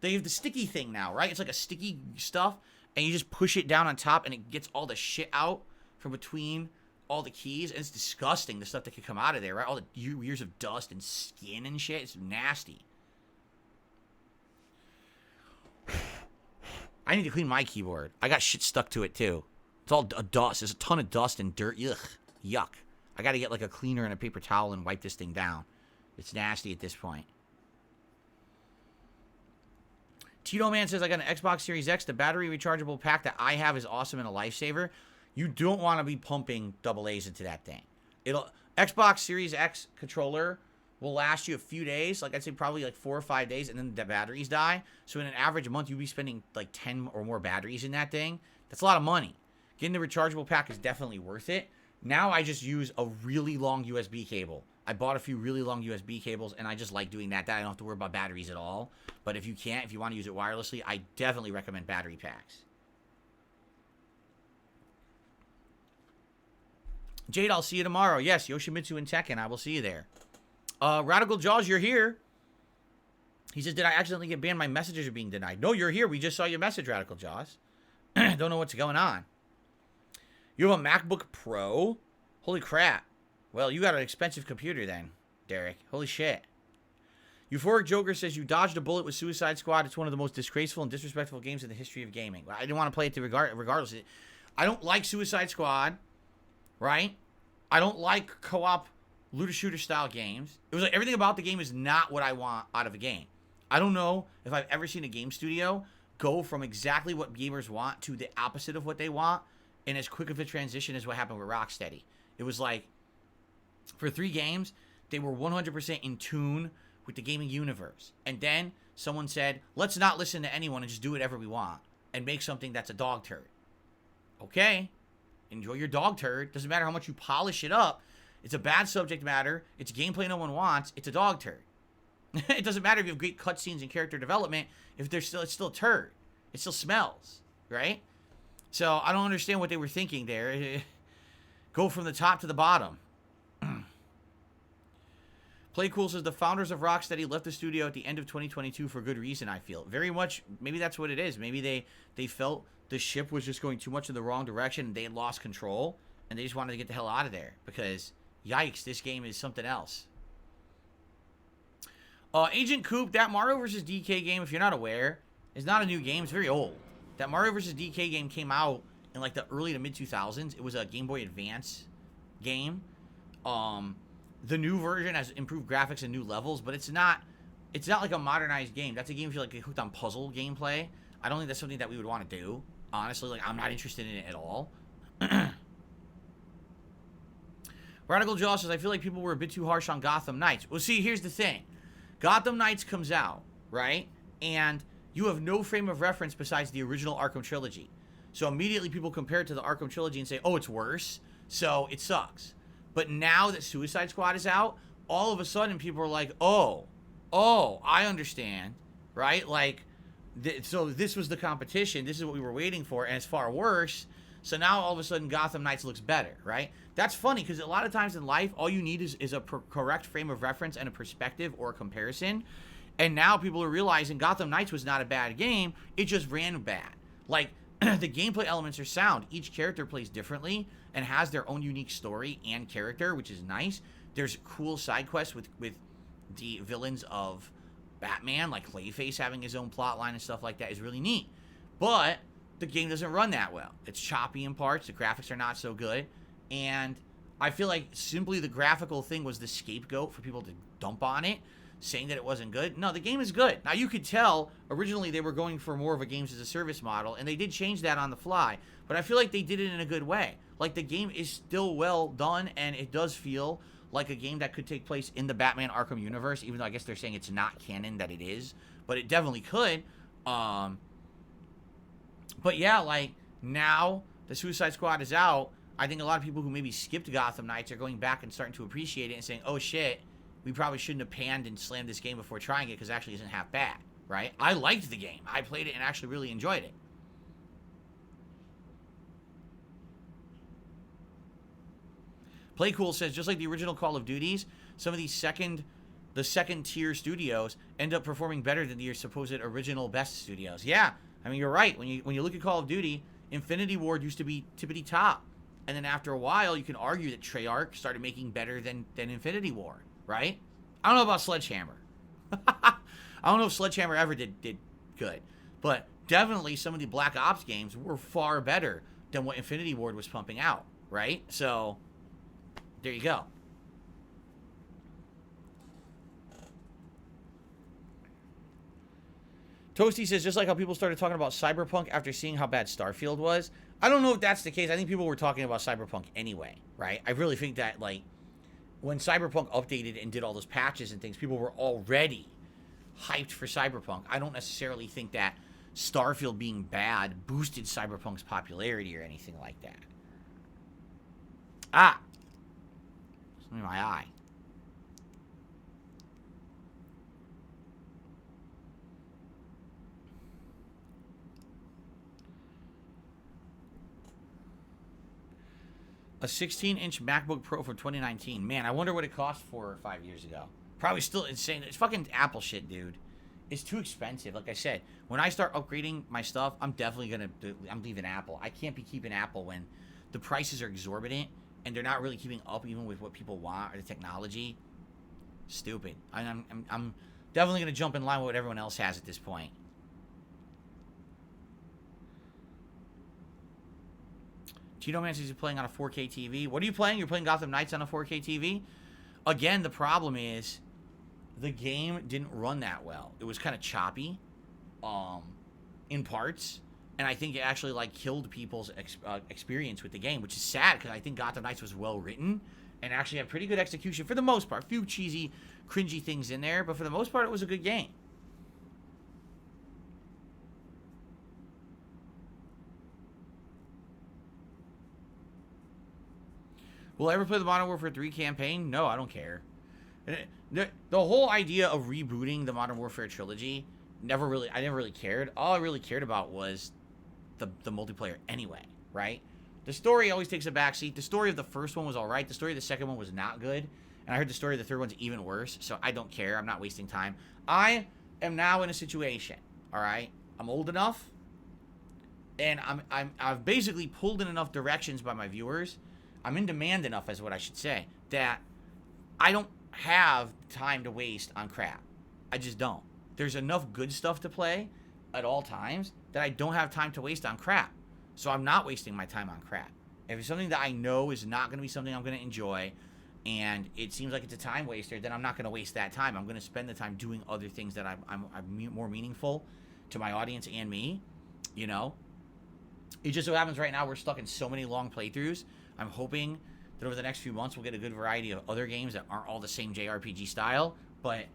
they have the sticky thing now, right? It's like a sticky stuff, and you just push it down on top and it gets all the shit out from between all the keys, and it's disgusting, the stuff that could come out of there, right? All the years of dust and skin and shit. It's nasty. I need to clean my keyboard. I got shit stuck to it, too. It's all dust. There's a ton of dust and dirt. Ugh. Yuck. I got to get, like, a cleaner and a paper towel and wipe this thing down. It's nasty at this point. Tito Man says, I got an Xbox Series X. The battery rechargeable pack that I have is awesome and a lifesaver. You don't want to be pumping AA's into that thing. Xbox Series X controller will last you a few days, like I'd say probably like 4 or 5 days, and then the batteries die. So in an average month, you'll be spending like 10 or more batteries in that thing. That's a lot of money. Getting the rechargeable pack is definitely worth it. Now I just use a really long USB cable. I bought a few really long USB cables, and I just like doing that. I don't have to worry about batteries at all. But if you want to use it wirelessly, I definitely recommend battery packs. Jade, I'll see you tomorrow. Yes, Yoshimitsu and Tekken. I will see you there. Radical Jaws, you're here. He says, did I accidentally get banned? My messages are being denied. No, you're here. We just saw your message, Radical Jaws. Don't know what's going on. You have a MacBook Pro? Holy crap. Well, you got an expensive computer then, Derek. Holy shit. Euphoric Joker says you dodged a bullet with Suicide Squad. It's one of the most disgraceful and disrespectful games in the history of gaming. I didn't want to play it regardless. I don't like Suicide Squad, right? I don't like co-op looter shooter style games. It was like everything about the game is not what I want out of a game. I don't know if I've ever seen a game studio go from exactly what gamers want to the opposite of what they want in as quick of a transition as what happened with Rocksteady. It was like, for 3 games, they were 100% in tune with the gaming universe. And then someone said, let's not listen to anyone and just do whatever we want and make something that's a dog turd. Okay, enjoy your dog turd. Doesn't matter how much you polish it up. It's a bad subject matter. It's gameplay no one wants. It's a dog turd. It doesn't matter if you have great cutscenes and character development. If it's still a turd. It still smells, right? So I don't understand what they were thinking there. Go from the top to the bottom. Playcool says the founders of Rocksteady left the studio at the end of 2022 for good reason, I feel. Very much, maybe that's what it is. Maybe they felt the ship was just going too much in the wrong direction and they had lost control and they just wanted to get the hell out of there because, yikes, this game is something else. Agent Coop, that Mario vs. DK game, if you're not aware, is not a new game. It's very old. That Mario vs. DK game came out in like the early to mid 2000s. It was a Game Boy Advance game. The new version has improved graphics and new levels, but it's not like a modernized game. That's a game if you're like hooked on puzzle gameplay. I don't think that's something that we would want to do. Honestly, like I'm not interested in it at all. Radical Jaw says, I feel like people were a bit too harsh on Gotham Knights. Well, see, here's the thing. Gotham Knights comes out, right? And you have no frame of reference besides the original Arkham trilogy. So immediately people compare it to the Arkham trilogy and say, oh, it's worse, so it sucks. But now that Suicide Squad is out, all of a sudden people are like, oh, I understand, right? Like, so this was the competition. This is what we were waiting for, and it's far worse. So now all of a sudden Gotham Knights looks better, right? That's funny because a lot of times in life, all you need is a correct frame of reference and a perspective or a comparison. And now people are realizing Gotham Knights was not a bad game. It just ran bad. Like, the gameplay elements are sound. Each character plays differently and has their own unique story and character, which is nice. There's cool side quests with the villains of Batman, like Clayface having his own plot line and stuff like that is really neat. But the game doesn't run that well. It's choppy in parts. The graphics are not so good. And I feel like simply the graphical thing was the scapegoat for people to dump on it, saying that it wasn't good. No, the game is good. Now, you could tell originally they were going for more of a games as a service model, and they did change that on the fly. But I feel like they did it in a good way. Like, the game is still well done, and it does feel like a game that could take place in the Batman Arkham universe, even though I guess they're saying it's not canon that it is. But it definitely could. But yeah, like, now the Suicide Squad is out. I think a lot of people who maybe skipped Gotham Knights are going back and starting to appreciate it and saying, oh shit, we probably shouldn't have panned and slammed this game before trying it because it actually isn't half bad, right? I liked the game. I played it and actually really enjoyed it. Playcool says, just like the original Call of Duties, some of these second tier studios end up performing better than the supposed original best studios. Yeah, I mean, you're right. When you look at Call of Duty, Infinity Ward used to be tippity top. And then after a while, you can argue that Treyarch started making better than Infinity Ward, right? I don't know about Sledgehammer. I don't know if Sledgehammer ever did good. But definitely some of the Black Ops games were far better than what Infinity Ward was pumping out, right? So, there you go. Toasty says, just like how people started talking about Cyberpunk after seeing how bad Starfield was. I don't know if that's the case. I think people were talking about Cyberpunk anyway, right? I really think that, like, when Cyberpunk updated and did all those patches and things, people were already hyped for Cyberpunk. I don't necessarily think that Starfield being bad boosted Cyberpunk's popularity or anything like that. Ah! Something in my eye. A 16-inch MacBook Pro from 2019. Man, I wonder what it cost 4 or 5 years ago. Probably still insane. It's fucking Apple shit, dude. It's too expensive. Like I said, when I start upgrading my stuff, I'm leaving Apple. I can't be keeping Apple when the prices are exorbitant and they're not really keeping up even with what people want or the technology. Stupid. I'm Definitely going to jump in line with what everyone else has at this point. Tito Man says he's playing on a 4K TV. What are you playing? You're playing Gotham Knights on a 4K TV? Again, the problem is the game didn't run that well. It was kind of choppy in parts. And I think it actually, like, killed people's experience with the game, which is sad because I think Gotham Knights was well written and actually had pretty good execution for the most part. A few cheesy, cringy things in there, but for the most part, it was a good game. Will I ever play the Modern Warfare 3 campaign? No, I don't care. The whole idea of rebooting the Modern Warfare trilogy, I never really cared. All I really cared about was the multiplayer anyway, right? The story always takes a backseat. The story of the first one was alright. The story of the second one was not good. And I heard the story of the third one's even worse, so I don't care. I'm not wasting time. I am now in a situation, alright? I'm old enough, and I've basically pulled in enough directions by my viewers. I'm in demand enough, is what I should say, that I don't have time to waste on crap. I just don't. There's enough good stuff to play at all times that I don't have time to waste on crap. So I'm not wasting my time on crap. If it's something that I know is not going to be something I'm going to enjoy, and it seems like it's a time waster, then I'm not going to waste that time. I'm going to spend the time doing other things that I'm more meaningful to my audience and me, you know? It just so happens right now we're stuck in so many long playthroughs. I'm hoping that over the next few months we'll get a good variety of other games that aren't all the same JRPG style. But,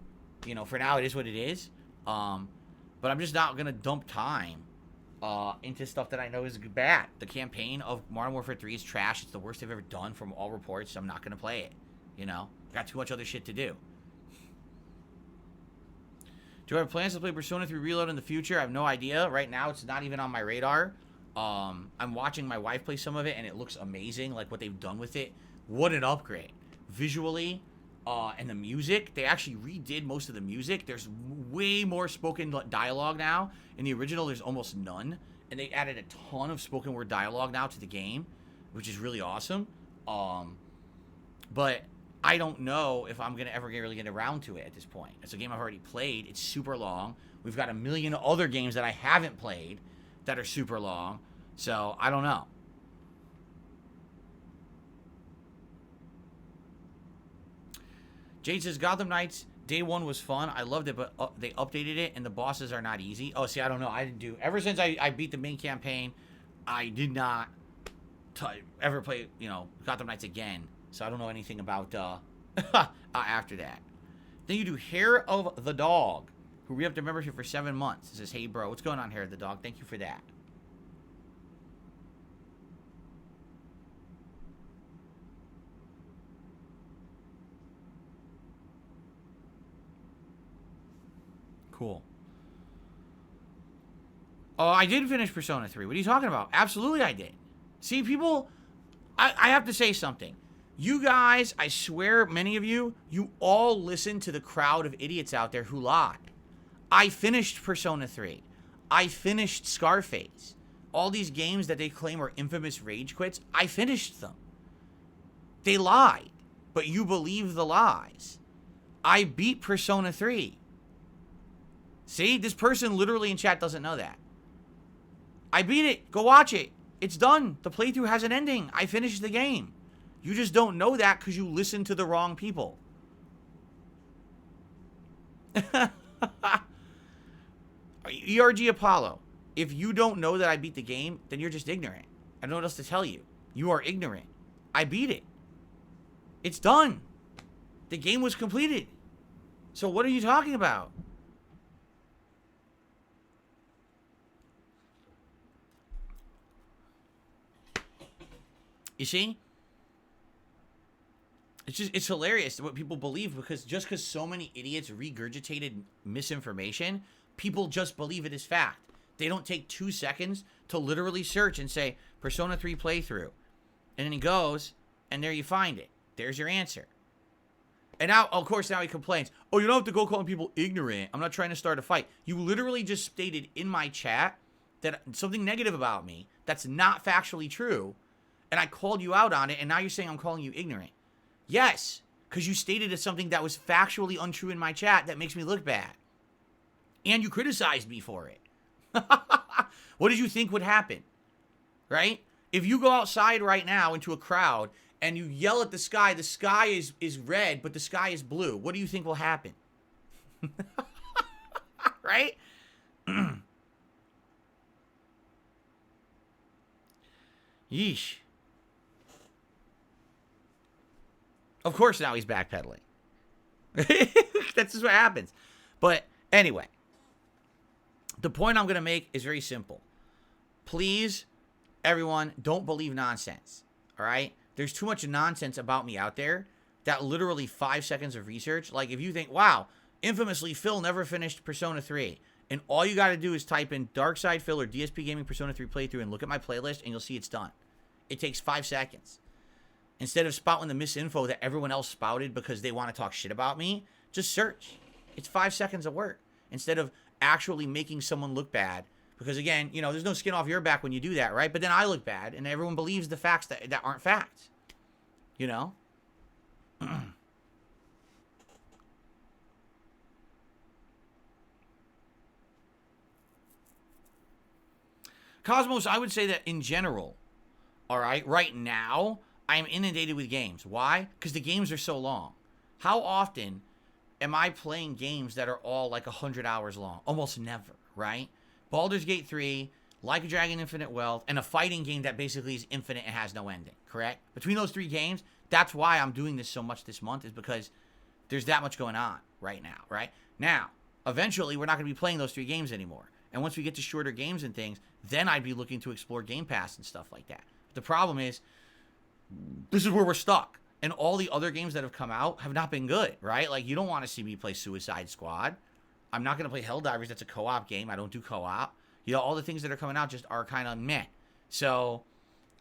you know, for now it is what it is. But I'm just not going to dump time into stuff that I know is bad. The campaign of Modern Warfare 3 is trash. It's the worst they've ever done from all reports. So I'm not going to play it. You know? I got too much other shit to do. Do I have plans to play Persona 3 Reload in the future? I have no idea. Right now it's not even on my radar. I'm watching my wife play some of it, and it looks amazing, like what they've done with it. What an upgrade. Visually, and the music, they actually redid most of the music. There's way more spoken dialogue now. In the original, there's almost none. And they added a ton of spoken word dialogue now to the game, which is really awesome. But I don't know if I'm going to ever really get around to it at this point. It's a game I've already played. It's super long. We've got a million other games that I haven't played that are super long. So, I don't know. Jade says, Gotham Knights, day one was fun. I loved it, but they updated it, and the bosses are not easy. Oh, see, I don't know. I didn't do... Ever since I beat the main campaign, I did not ever play, you know, Gotham Knights again. So, I don't know anything about after that. Then you do Hair of the Dog, who re-upped their membership for 7 months. It says, hey, bro, what's going on, Hair of the Dog? Thank you for that. Cool. Oh, I did finish Persona 3. What are you talking about? Absolutely I did. See, people, I have to say something. You guys, I swear, many of you, you all listen to the crowd of idiots out there who lie. I finished Persona 3. I finished Scarface. All these games that they claim are infamous rage quits, I finished them. They lied, but you believe the lies. I beat Persona 3. See, this person literally in chat doesn't know that. I beat it. Go watch it. It's done. The playthrough has an ending. I finished the game. You just don't know that because you listen to the wrong people. ERG Apollo. If you don't know that I beat the game, then you're just ignorant. I don't know what else to tell you. You are ignorant. I beat it. It's done. The game was completed. So what are you talking about? You see? It's hilarious what people believe because so many idiots regurgitated misinformation, people just believe it is fact. They don't take 2 seconds to literally search and say, Persona 3 playthrough. And then he goes, and there you find it. There's your answer. And now, of course, now he complains, oh, you don't have to go calling people ignorant. I'm not trying to start a fight. You literally just stated in my chat that something negative about me that's not factually true. And I called you out on it, and now you're saying I'm calling you ignorant. Yes, because you stated as something that was factually untrue in my chat that makes me look bad. And you criticized me for it. What did you think would happen? Right? If you go outside right now into a crowd and you yell at the sky is red, but the sky is blue, what do you think will happen? Right? Yeesh. Of course now he's backpedaling. That's just what happens. But anyway, the point I'm going to make is very simple. Please, everyone, don't believe nonsense. All right? There's too much nonsense about me out there that literally 5 seconds of research. Like if you think, wow, infamously, Phil never finished Persona 3. And all you got to do is type in Darkside Phil or DSPGaming Persona 3 playthrough and look at my playlist and you'll see it's done. It takes 5 seconds. Instead of spouting the misinfo that everyone else spouted because they want to talk shit about me, just search. It's 5 seconds of work. Instead of actually making someone look bad. Because again, you know, there's no skin off your back when you do that, right? But then I look bad and everyone believes the facts that aren't facts. You know? Cosmos, I would say that in general, all right, right now, I'm inundated with games. Why? Because the games are so long. How often am I playing games that are all like 100 hours long? Almost never, right? Baldur's Gate 3, Like a Dragon Infinite Wealth, and a fighting game that basically is infinite and has no ending, correct? Between those 3 games, that's why I'm doing this so much this month, is because there's that much going on right now, right? Now, eventually, we're not going to be playing those 3 games anymore. And once we get to shorter games and things, then I'd be looking to explore Game Pass and stuff like that. But the problem is, this is where we're stuck. And all the other games that have come out have not been good, right? Like, you don't want to see me play Suicide Squad. I'm not going to play Helldivers. That's a co-op game. I don't do co-op. You know, all the things that are coming out just are kind of meh. So,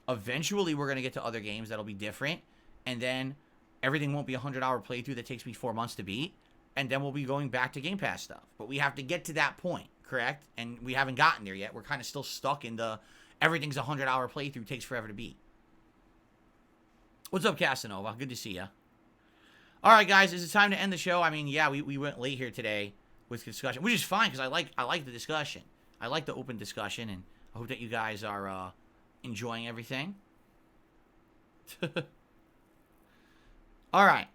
eventually, we're going to get to other games that'll be different. And then, everything won't be a 100-hour playthrough that takes me 4 months to beat. And then we'll be going back to Game Pass stuff. But we have to get to that point, correct? And we haven't gotten there yet. We're kind of still stuck in the everything's a 100-hour playthrough, takes forever to beat. What's up, Casanova? Good to see you. All right, guys, is it time to end the show? I mean, yeah, we went late here today with discussion, which is fine because I like the discussion. I like the open discussion, and I hope that you guys are enjoying everything. All right.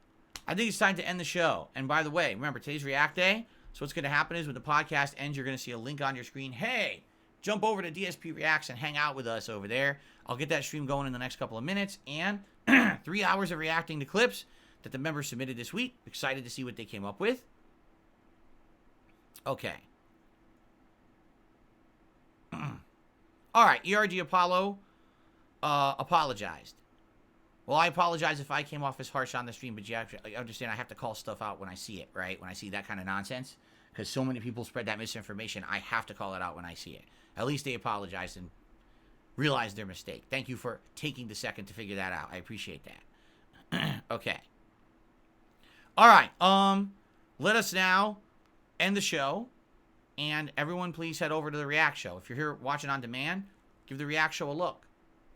I think it's time to end the show. And by the way, remember, today's React Day. So what's going to happen is when the podcast ends, you're going to see a link on your screen. Hey, jump over to DSP Reacts and hang out with us over there. I'll get that stream going in the next couple of minutes. And 3 hours of reacting to clips that the members submitted this week. Excited to see what they came up with. Okay. All right, ERG Apollo apologized. Well, I apologize if I came off as harsh on the stream, but you actually understand I have to call stuff out when I see it, right? When I see that kind of nonsense. Because so many people spread that misinformation, I have to call it out when I see it. At least they apologized and realized their mistake. Thank you for taking the second to figure that out. I appreciate that. Okay. All right. Let us now end the show. And everyone please head over to the React Show. If you're here watching on demand, give the React Show a look.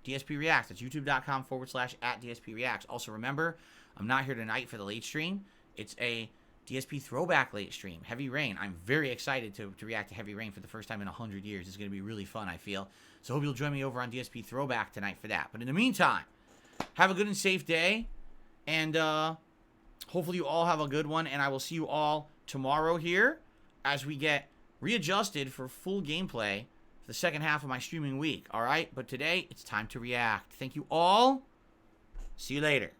DSP Reacts. That's youtube.com/@DSP Reacts. Also remember, I'm not here tonight for the late stream. It's a DSP throwback late stream. Heavy Rain. I'm very excited to react to Heavy Rain for the first time in 100 years. It's going to be really fun, I feel. So hope you'll join me over on DSP Throwback tonight for that. But in the meantime, have a good and safe day. And hopefully you all have a good one. And I will see you all tomorrow here as we get readjusted for full gameplay for the second half of my streaming week. All right? But today, it's time to react. Thank you all. See you later.